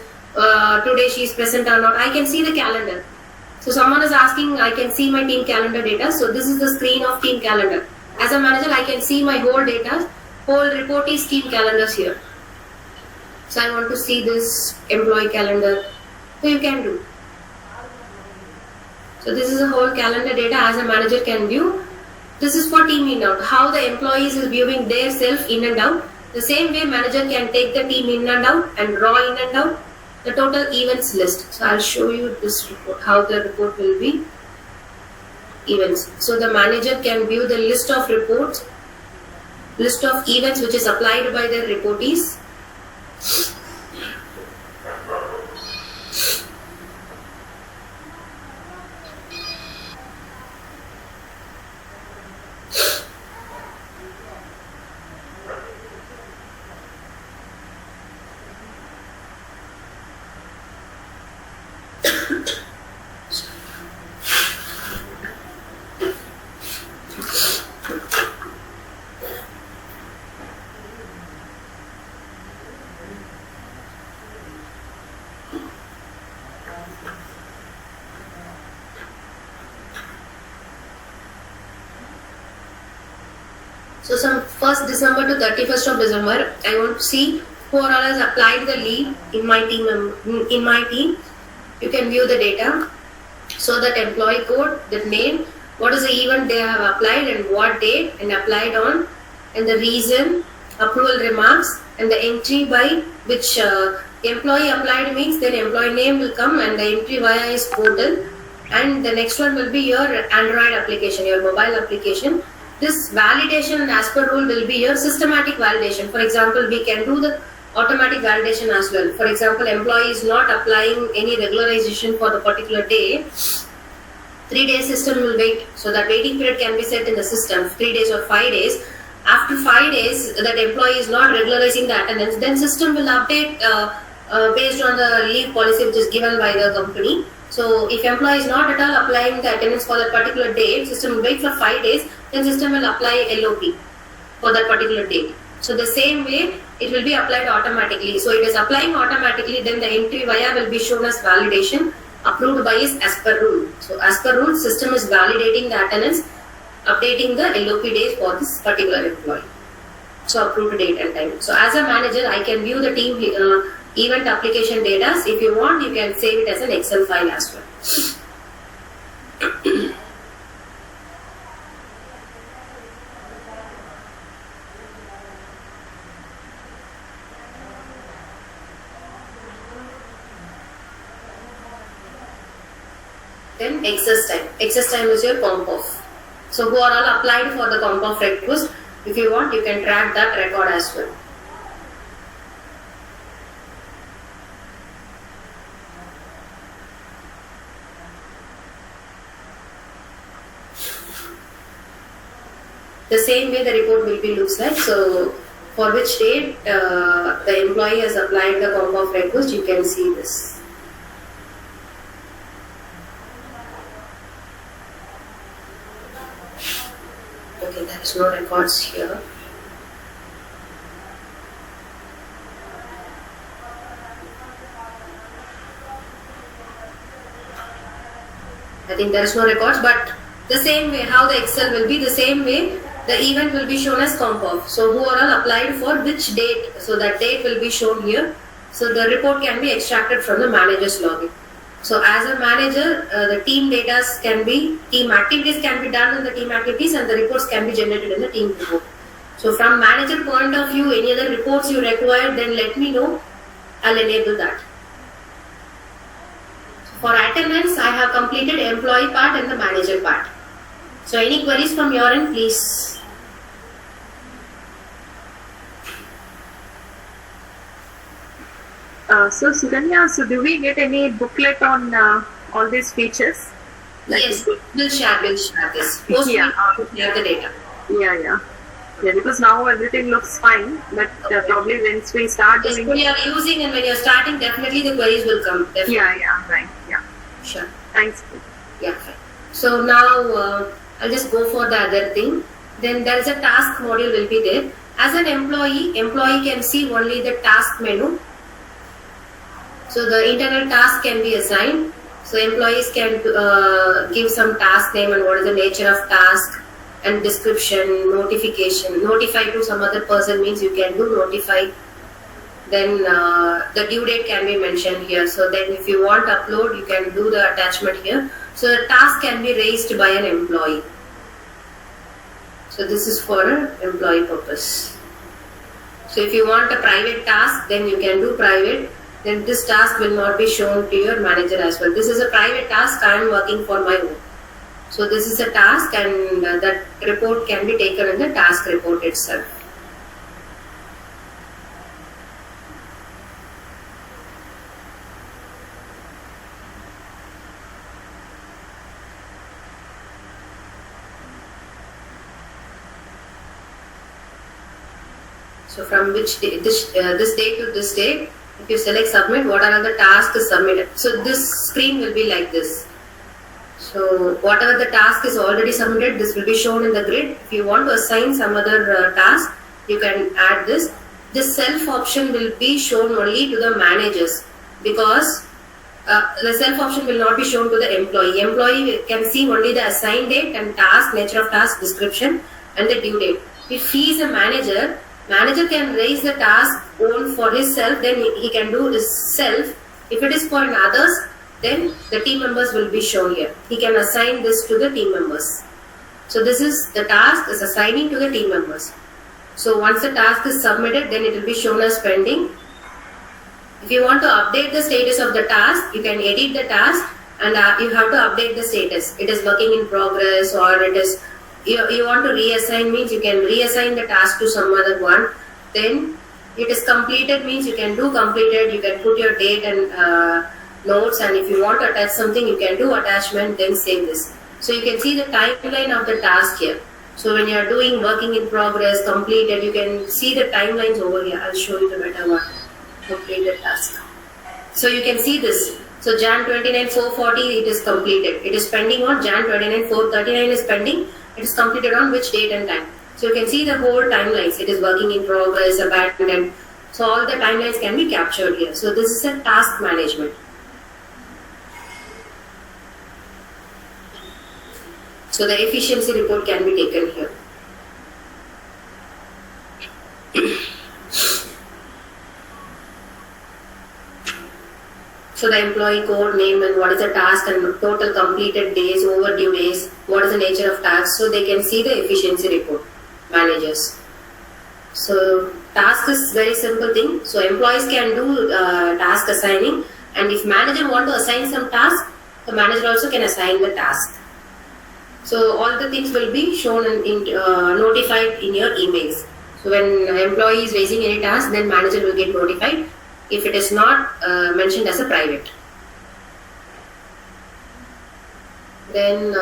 today she is present or not. I can see the calendar. So someone is asking, I can see my team calendar data. So this is the screen of team calendar. As a manager, I can see my whole data, whole report is team calendars here. So I want to see this employee calendar. So you can do. So this is a whole calendar data as a manager can view. This is for team in and out. How the employees is viewing their self in and out. The same way manager can take the team in and out and draw in and out the total events list. So I'll show you this report, how the report will be events. So the manager can view the list of reports, list of events which is applied by the reportees. So from 1st December to 31st of December, I want to see who all has applied the leave in my team. You can view the data. So that employee code, the name, what is the event they have applied and what date and applied on, and the reason, approval remarks, and the entry by which employee applied means then employee name will come and the entry via his portal. And the next one will be your Android application, your mobile application. This validation as per rule will be your systematic validation. For example, we can do the automatic validation as well. For example, employee is not applying any regularization for the particular day. 3 days system will wait. So that waiting period can be set in the system, 3 days or 5 days. After 5 days, that employee is not regularizing the attendance, then system will update based on the leave policy which is given by the company. So if employee is not at all applying the attendance for that particular date, system will wait for 5 days, then system will apply LOP for that particular date. So the same way it will be applied automatically. So it is applying automatically, then the entry via will be shown as validation, approved by is as per rule. So as per rule, system is validating the attendance, updating the LOP days for this particular employee. So approved date and time. So as a manager, I can view the team event application data. If you want, you can save it as an Excel file as well. then excess time. Excess time is your comp off. So who are all applied for the comp off request, if you want, you can track that record as well. The same way the report will be looks like. So for which date the employee has applied the comp off request, you can see this. Okay, there is no records here. I think there is no records, but the same way how the Excel will be, the same way the event will be shown as comp off. So who are all applied for which date, so that date will be shown here. So the report can be extracted from the manager's login. So as a manager, the team data can be, team activities can be done in the team activities and the reports can be generated in the team report. So from manager point of view, any other reports you require, then let me know. I'll enable that. For attendance, I have completed employee part and the manager part. So any queries from your end, please. So Suganya, so do we get any booklet on all these features? Yes, we'll share this. Post Yeah. share the data. Yeah, because now everything looks fine, but probably once we start Yes, doing. when you are using and when you are starting, definitely the queries will come. Definitely. Yeah, right, yeah. Sure. Thanks. Yeah, fine. So now I'll just go for the other thing. Then there is a task module will be there. As an employee can see only the task menu. So the internal task can be assigned. So employees can give some task name and what is the nature of task and description, notification. Notify to some other person means you can do notify. Then the due date can be mentioned here. So then if you want upload, you can do the attachment here. So the task can be raised by an employee. So this is for an employee purpose. So if you want a private task, then you can do private. Then this task will not be shown to your manager as well. This is a private task. I am working for my own. So this is a task and that report can be taken in the task report itself. So from which day, this date to this date, if you select submit, what are the tasks submitted? So this screen will be like this. So whatever the task is already submitted, this will be shown in the grid. If you want to assign some other task, you can add this. This self option will be shown only to the managers because the self option will not be shown to the employee. Employee can see only the assigned date and task, nature of task, description and the due date. If he is a manager can raise the task own for himself, then he can do this self. If it is for others, then the team members will be shown here. He can assign this to the team members. So this is the task is assigning to the team members. So once the task is submitted, then it will be shown as pending. If you want to update the status of the task, you can edit the task and you have to update the status. It is working in progress or it is you want to reassign means you can reassign the task to some other one. Then it is completed means you can do completed. You can put your date and notes, and if you want to attach something, you can do attachment. Then save this. So you can see the timeline of the task here. So when you are doing working in progress, completed, you can see the timelines over here. I'll show you the better one. Completed task. So you can see this. So Jan 29 440 it is completed. It is pending on Jan 29 439 is pending. It is completed on which date and time. So you can see the whole timelines. It is working in progress, abandoned. So all the timelines can be captured here. So this is a task management. So the efficiency report can be taken here. So the employee code, name and what is the task and total completed days, overdue days, what is the nature of task. So they can see the efficiency report, managers. So task is very simple thing. So employees can do task assigning, and if manager want to assign some task, the manager also can assign the task. So all the things will be shown and notified in your emails. So when an employee is raising any task, then manager will get notified if it is not mentioned as a private. Then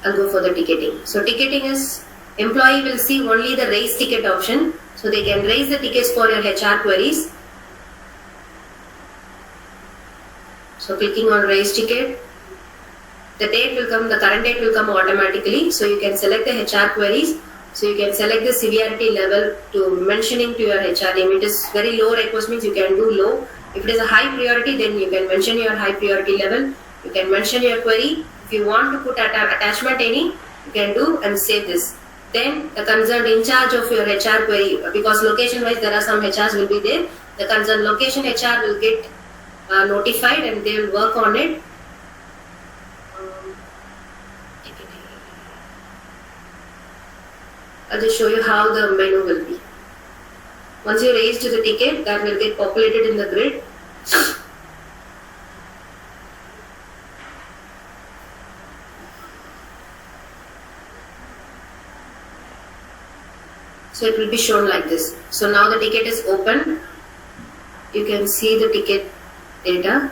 I'll go for the ticketing. So ticketing is, employee will see only the raise ticket option. So they can raise the tickets for your HR queries. So clicking on raise ticket, the date will come, the current date will come automatically. So you can select the HR queries. So you can select the severity level to mentioning to your HR name. It is very low request means you can do low. If it is a high priority, then you can mention your high priority level. You can mention your query. If you want to put attachment any, you can do and save this. Then the concerned in charge of your HR query, because location wise there are some HRs will be there. The concerned location HR will get notified and they will work on it. I'll just show you how the menu will be. Once you raise to the ticket, that will get populated in the grid. So it will be shown like this. So now the ticket is open. You can see the ticket data.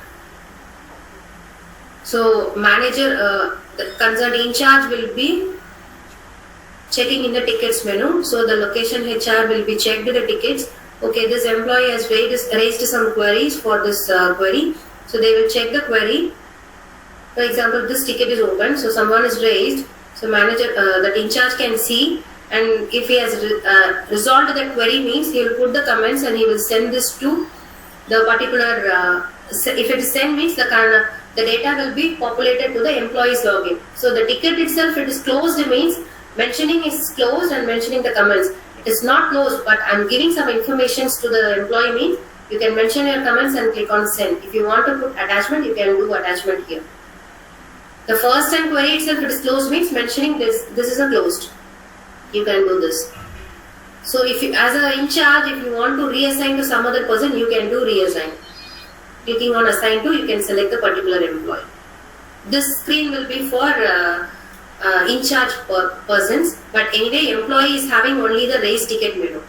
So manager, the concerned in charge will be checking in the tickets menu. So the location HR will be checked the tickets. Okay, this employee has raised some queries for this query. So they will check the query. For example, this ticket is open. So someone is raised. So manager, that in charge can see. And if he has resolved that query means he will put the comments and he will send this to the particular, if it is sent means the data will be populated to the employee's login. So the ticket itself, it is closed means mentioning is closed and mentioning the comments. It is not closed, but I am giving some informations to the employee means you can mention your comments and click on send. If you want to put attachment, you can do attachment here. The first time query itself, it is closed means mentioning this is a closed. You can do this. So if you, as a in charge, if you want to reassign to some other person, you can do reassign. Clicking on assign to, you can select the particular employee. This screen will be for in charge persons, but anyway employee is having only the raise ticket menu.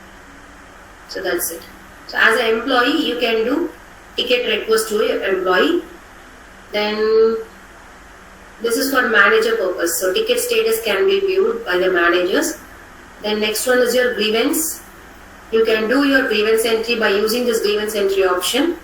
So that's it. So as an employee, you can do ticket request to your employee. Then this is for manager purpose. So ticket status can be viewed by the managers. Then next one is your grievance. You can do your grievance entry by using this grievance entry option.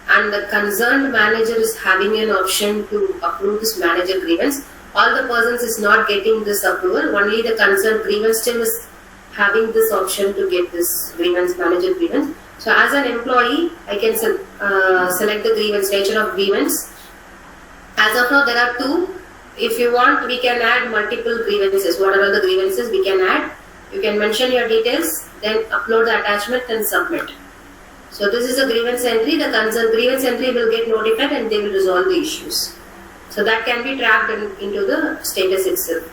And the concerned manager is having an option to approve this manager grievance. All the persons is not getting this approval. Only the concerned grievance team is having this option to get this grievance, manager grievance. So as an employee, I can select the grievance, nature of grievance. As of now, there are two. If you want, we can add multiple grievances. Whatever the grievances we can add. You can mention your details, then upload the attachment and submit. So this is a grievance entry. The concerned grievance entry will get notified and they will resolve the issues. So that can be tracked into the status itself.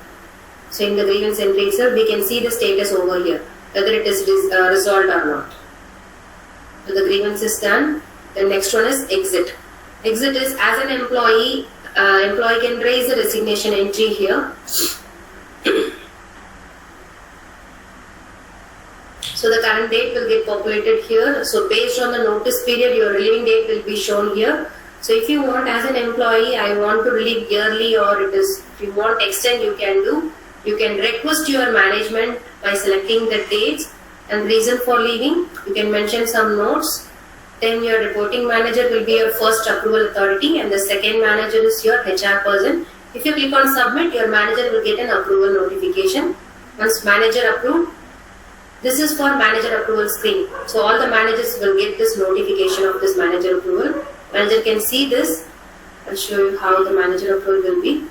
So in the grievance entry itself, we can see the status over here, whether it is resolved or not. So the grievance is done. The next one is exit. Exit is as an employee, employee can raise a resignation entry here. So the current date will get populated here. So based on the notice period, your relieving date will be shown here. So if you want as an employee, I want to relieve yearly, or it is, if you want extend, you can do. You can request your management by selecting the dates and reason for leaving. You can mention some notes. Then your reporting manager will be your first approval authority and the second manager is your HR person. If you click on submit, your manager will get an approval notification. Once manager approved, this is for manager approval screen. So all the managers will get this notification of this manager approval. Manager can see this. I'll show you how the manager approval will be.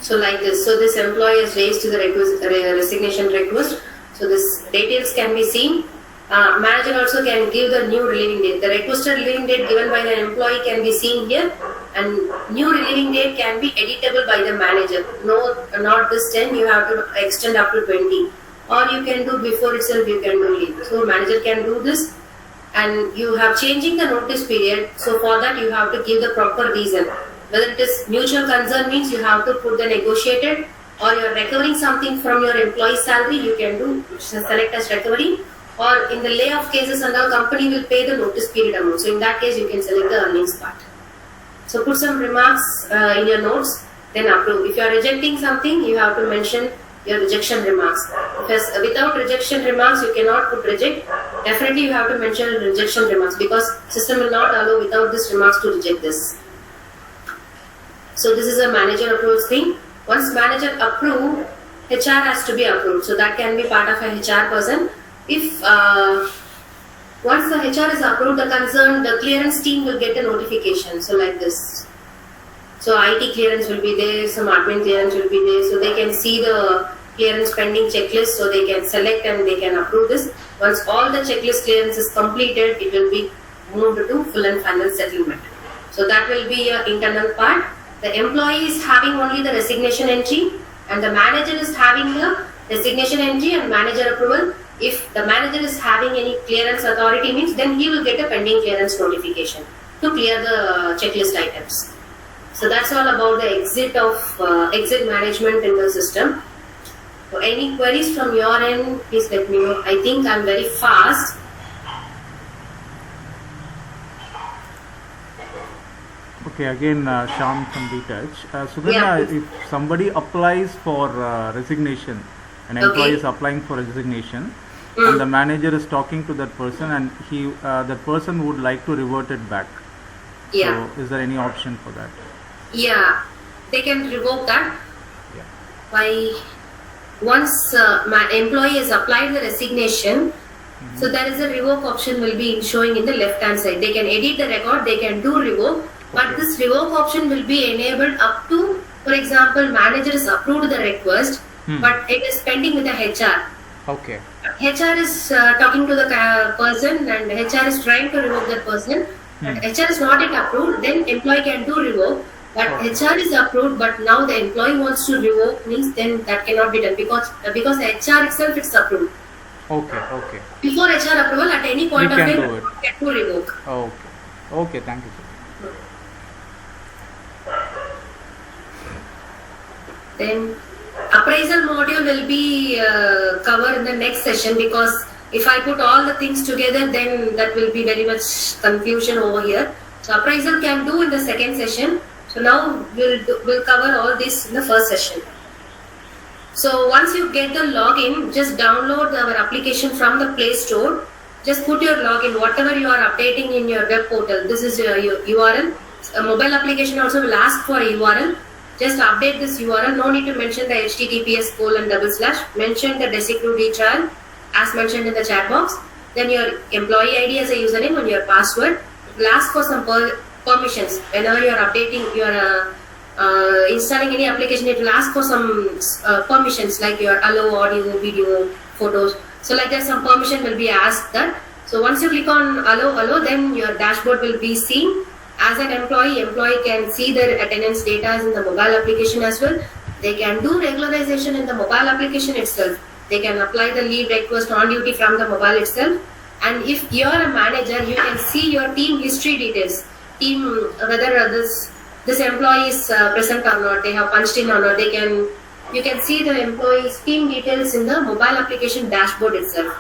So like this. So this employee is raised to the resignation request. So this details can be seen. Manager also can give the new relieving date. The requested relieving date given by the employee can be seen here, and new relieving date can be editable by the manager. No, not this 10. You have to extend up to 20. or you can do before itself, you can do leave. So manager can do this, and you have changing the notice period. So for that you have to give the proper reason. Whether it is mutual concern means you have to put the negotiated, or you are recovering something from your employee's salary, you can do select as recovery. Or in the layoff cases, and the company will pay the notice period amount. So in that case, you can select the earnings part. So put some remarks in your notes, then approve. If you are rejecting something, you have to mention your rejection remarks. Because without rejection remarks, you cannot put reject. Definitely you have to mention rejection remarks, because system will not allow without this remarks to reject this. So this is a manager approves thing. Once manager approve, HR has to be approved. So that can be part of a HR person. If once the HR is approved, the clearance team will get a notification. So like this. So IT clearance will be there, some admin clearance will be there. So they can see the clearance pending checklist. So they can select and they can approve this. Once all the checklist clearance is completed, it will be moved to full and final settlement. So that will be your internal part. The employee is having only the resignation entry, and the manager is having the resignation entry and manager approval. If the manager is having any clearance authority means, then he will get a pending clearance notification to clear the checklist items. So that's all about the exit management in the system. So any queries from your end, please let me know. I think I'm very fast. Okay, again, Shyam from DTouch. Sugandha, if somebody applies for resignation, an employee is applying for resignation, and the manager is talking to that person, and that person would like to revert it back. Yeah. So, is there any option for that? Yeah, they can revoke that. Yeah. By once my employee has applied the resignation, so there is a revoke option will be showing in the left hand side. They can edit the record, they can do revoke, but this revoke option will be enabled up to, for example, manager has approved the request, but it is pending with the HR. Okay. HR is talking to the person, and HR is trying to revoke that person. But HR is not yet approved, then employee can do revoke. But HR is approved, but now the employee wants to revoke, means then that cannot be done, because HR itself is approved. Okay. Before HR approval, at any point of time, you can do revoke. Okay, thank you, sir. Then appraisal module will be covered in the next session, because if I put all the things together, then that will be very much confusion over here. So appraisal can do in the second session. So now we'll cover all this in the first session. So once you get the login, just download our application from the Play Store. Just put your login, whatever you are updating in your web portal. This is your URL. A mobile application also will ask for a URL. Just update this URL. No need to mention the https:// Mention the Desicrew retrial as mentioned in the chat box. Then your employee ID as a username and your password. It will ask for some permissions. Whenever you are updating, you are installing any application, it will ask for some permissions, like your allow audio, video, photos. So like that, some permission will be asked that. So once you click on allow, then your dashboard will be seen. As an employee can see their attendance data in the mobile application as well. They can do regularization in the mobile application itself. They can apply the leave request on duty from the mobile itself. And if you are a manager, you can see your team history details. Whether this employee is present or not, they have punched in or not. You can see the employee's team details in the mobile application dashboard itself.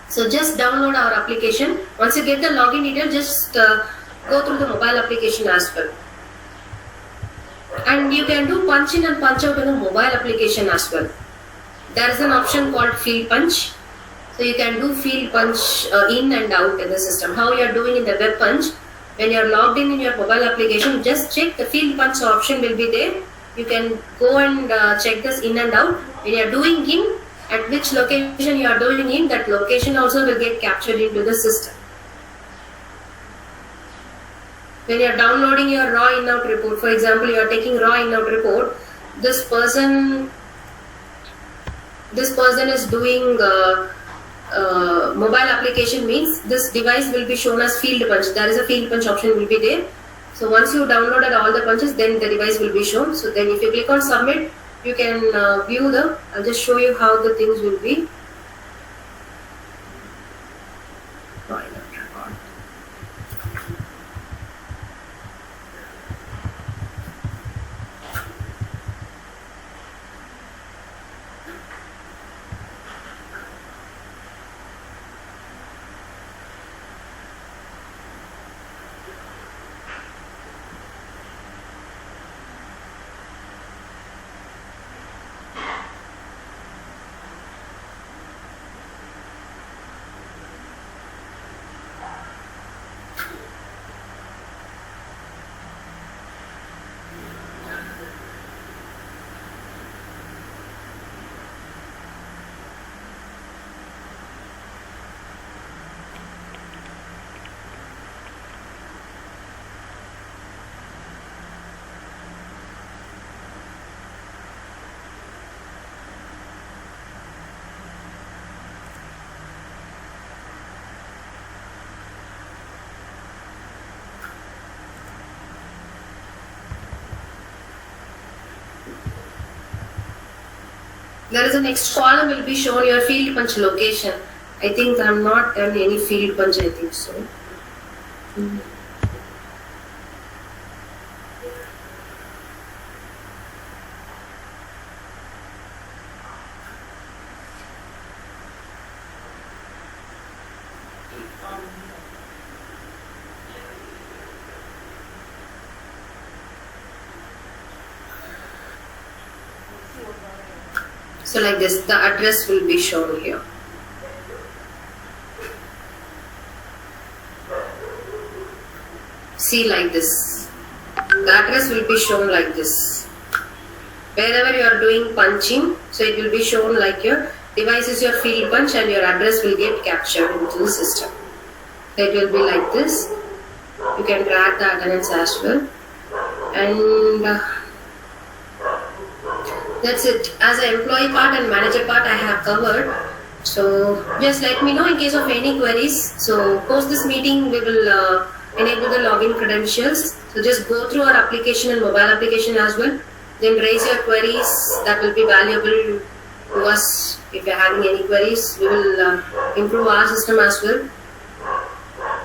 So just download our application. Once you get the login detail, just go through the mobile application as well. And you can do punch in and punch out in the mobile application as well. There is an option called field punch. So you can do field punch in and out in the system. How you are doing in the web punch, when you are logged in your mobile application, just check the field punch option will be there. You can go and check this in and out. When you are doing in, at which location you are doing in, that location also will get captured into the system. When you are downloading your raw in-out report, for example, you are taking raw in-out report, this person is doing mobile application, means this device will be shown as field punch. There is a field punch option will be there. So once you downloaded all the punches, then the device will be shown. So then if you click on submit, you can view I'll just show you how the things will be. There is a next column will be shown your field punch location. I think I am not done any field punch, I think so. So like this, the address will be shown here. See like this. The address will be shown like this. Wherever you are doing punching, so it will be shown like your device is your field punch and your address will get captured into the system. So it will be like this. You can track the attendance as well. And that's it. As an employee part and manager part I have covered. So just let me know in case of any queries. So post this meeting we will enable the login credentials. So just go through our application and mobile application as well. Then raise your queries. That will be valuable to us. If you are having any queries, we will improve our system as well.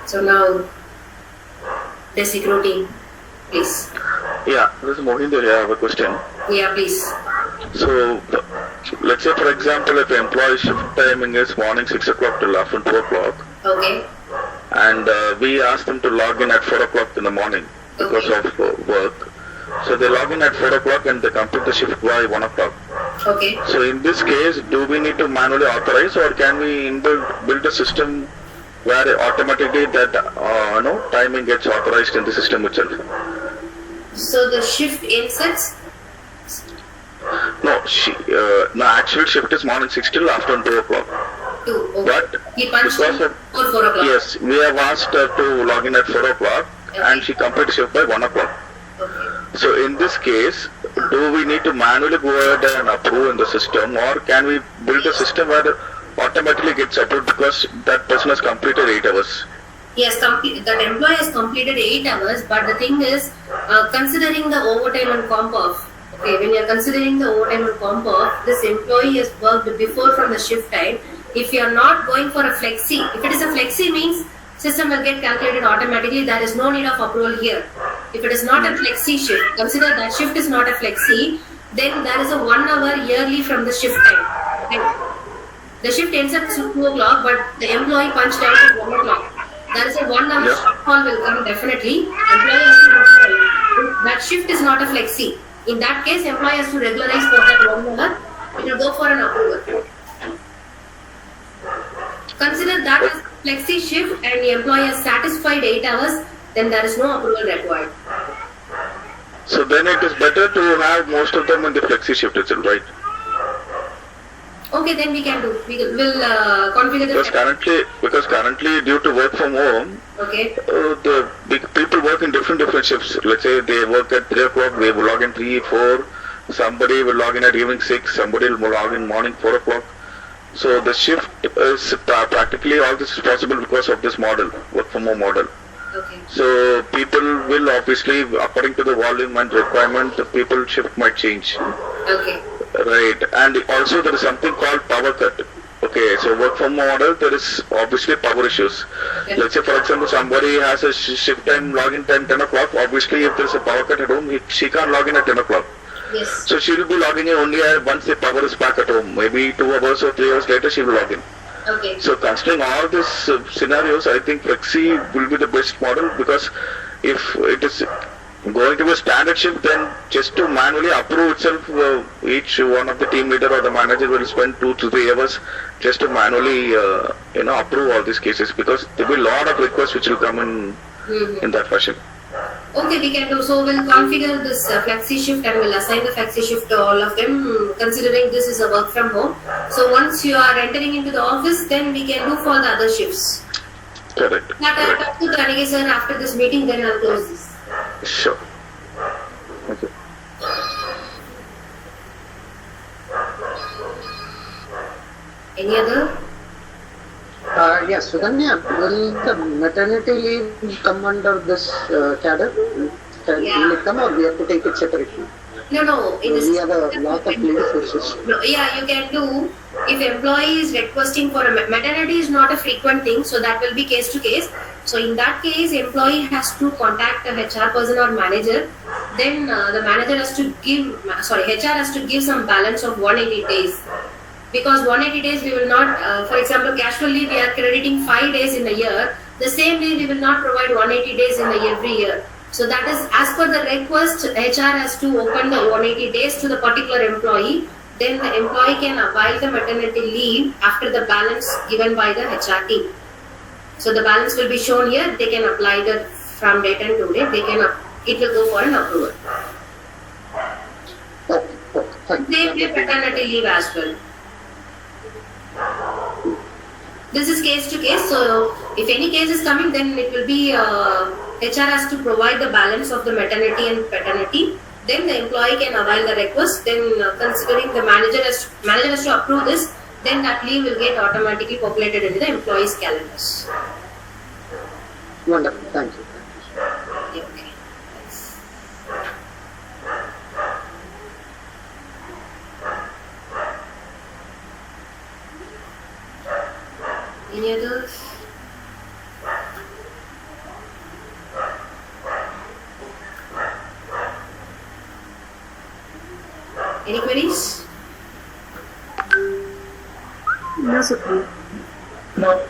So now, the security, please. Yeah, this is Mohinder here. I have a question. Yeah, please. So, let's say for example, if employee shift timing is morning 6 o'clock till afternoon 2 o'clock. Okay. And we ask them to log in at 4 o'clock in the morning because of work. So they log in at 4 o'clock and they complete the shift by 1 o'clock. Okay. So in this case, do we need to manually authorize or can we build a system where automatically that timing gets authorized in the system itself? So the shift insets? No, actual shift is morning 6 till afternoon 2 o'clock. 2, okay. But he punched because in of, for 4 o'clock? yes, we have asked her to log in at 4 o'clock and she completed shift by 1 o'clock. Okay. So in this case, do we need to manually go ahead and approve in the system or can we build a system where it automatically gets approved because that person has completed 8 hours? Yes, that employee has completed 8 hours, but the thing is, considering the overtime and comp off, okay, when you are considering the overtime and comp off, this employee has worked before from the shift time. If you are not going for a flexi, if it is a flexi means system will get calculated automatically, there is no need of approval here. If it is not a flexi shift, consider that shift is not a flexi, then there is a 1 hour yearly from the shift time. Okay. The shift ends at 2 o'clock, but the employee punched out at 1 o'clock. There is a 1 hour shortfall will come definitely. Employee has to regularize. That shift is not a flexi. In that case, employee has to regularize for that 1 hour. It will go for an approval. Consider that as flexi shift and the employee has satisfied 8 hours, then there is no approval required. So then it is better to have most of them in the flexi shift itself, right? Okay, then we can do. We will configure the. Because currently, due to work from home, okay, the people work in different shifts. Let's say they work at 3 o'clock, they will log in 3, 4. Somebody will log in at evening 6. Somebody will log in morning 4 o'clock. So the shift is practically all this is possible because of this model, work from home model. Okay. So people will obviously, according to the volume and requirement, the people shift might change. Okay. Right. And also there is something called power cut. Okay, so work from model, there is obviously power issues. Okay. Let's say, for example, somebody has a shift time, login time 10 o'clock. Obviously, if there is a power cut at home, she can't log in at 10 o'clock. Yes. So she will be logging in only once the power is back at home. Maybe 2 hours or 3 hours later, she will log in. Okay. So considering all these scenarios, I think Flexi will be the best model, because if it is going to be a standard shift, then just to manually approve itself, each one of the team leader or the manager will spend 2 to 3 hours just to manually approve all these cases, because there will be a lot of requests which will come in that fashion. Okay, we can do so. We'll configure this flexi shift and we'll assign the flexi shift to all of them, considering this is a work from home. So once you are entering into the office, then we can do for the other shifts. Correct. I'll talk to Tanige sir after this meeting, then I'll close this. Sure. Okay. Any other? Yes, Suganya, will the maternity leave come under this cadre? Will it come, or we have to take it separately? No. We have a lot of leave issues. No, yeah, you can do. If employee is requesting for a maternity is not a frequent thing, so that will be case to case. So in that case, employee has to contact a HR person or manager. Then the manager has to give, HR has to give some balance of 180 days. Because 180 days we will not, for example, casually we are crediting 5 days in a year. The same day we will not provide 180 days in every year. So that is as per the request, HR has to open the 180 days to the particular employee. Then the employee can avail the maternity leave after the balance given by the HR team. So the balance will be shown here. They can apply that from date and to date. It will go for an approval. Same way paternity leave as well. This is case to case. So if any case is coming, then it will be HR has to provide the balance of the maternity and paternity. Then the employee can avail the request. Then considering the manager has to approve this, then that leave will get automatically populated into the employee's calendars. Wonderful, thank you. Okay. Any others? Any queries? No, Sukhdeep. No.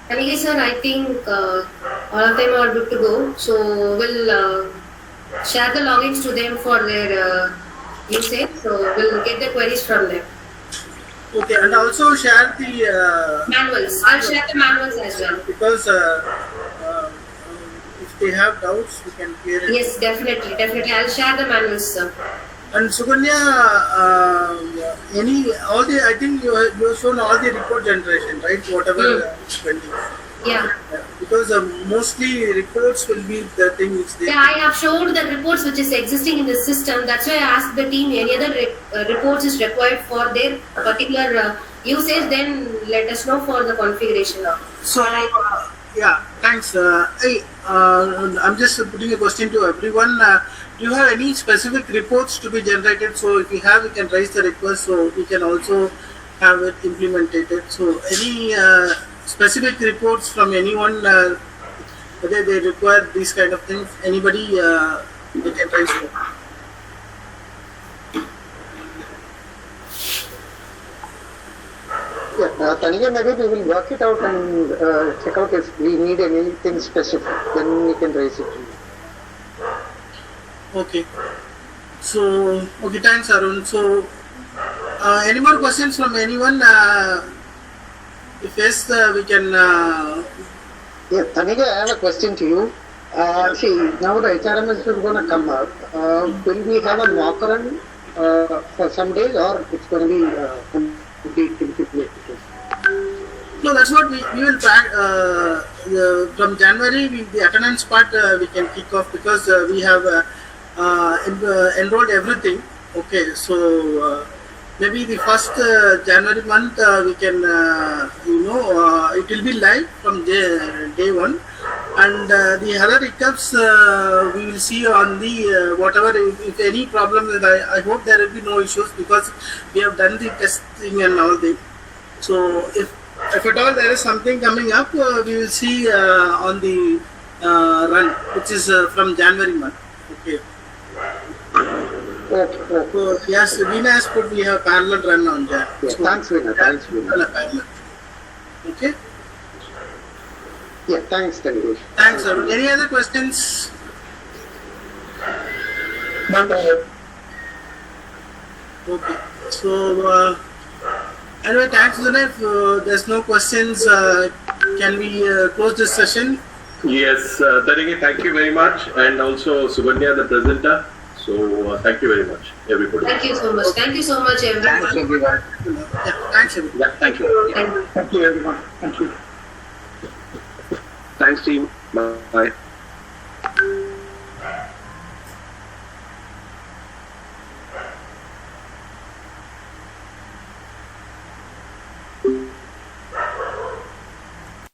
Tanige sir, I think all of them are good to go. So we'll share the logins to them for their usage. So we'll get the queries from them. Okay, and also share the Manuals. I'll share the manuals as well. because if they have doubts, we can clear it. Yes, definitely. I'll share the manuals, sir. And Suganya, I think you have shown all the report generation, right? Whatever is pending. Yeah. Because mostly reports will be the thing which they. Yeah, I have showed the reports which is existing in the system. That's why I asked the team any other reports is required for their particular usage. Then let us know for the configuration of. So, yeah, thanks. I'm just putting a question to everyone. Do you have any specific reports to be generated? So, if you have, you can raise the request so we can also have it implemented. So, any specific reports from anyone, whether they require these kind of things, anybody, they can raise it. Yeah, Tanige, maybe we will work it out and check out if we need anything specific, then we can raise it to you. Okay. So, okay, thanks, Arun. So, any more questions from anyone? If yes, we can. Yeah, Tanige, I have a question to you. See, now the HRMS is going to come up. Will we have a mock run for some days, or it's going to be complete implementation? No, that's what we will try. From January, the attendance part we can kick off because we have enrolled everything. Okay, so maybe the first January month we can, it will be live from day one, and the other hiccups we will see on the whatever, if any problem, I hope there will be no issues because we have done the testing and all that. So if at all there is something coming up, we will see on the run, which is from January month. Okay. So yes, Veena has put we have parallel run on Jan. Yeah, thanks, Veena. Thanks, Veena. Okay. Yeah, thanks, Tanvi. Thanks, sir. Any other questions? Okay. So anyway, thanks, Vinay. If there's no questions, can we close this session? Yes, Tanige, thank you very much, and also Suganya, the presenter. So thank you very much, everybody. Thank you so much. Thank you so much, everyone. Thanks, everyone. Yeah, thanks, everyone. Yeah, thank you. Thank you. Thank you, everyone. Thank you. Thanks, team. Bye.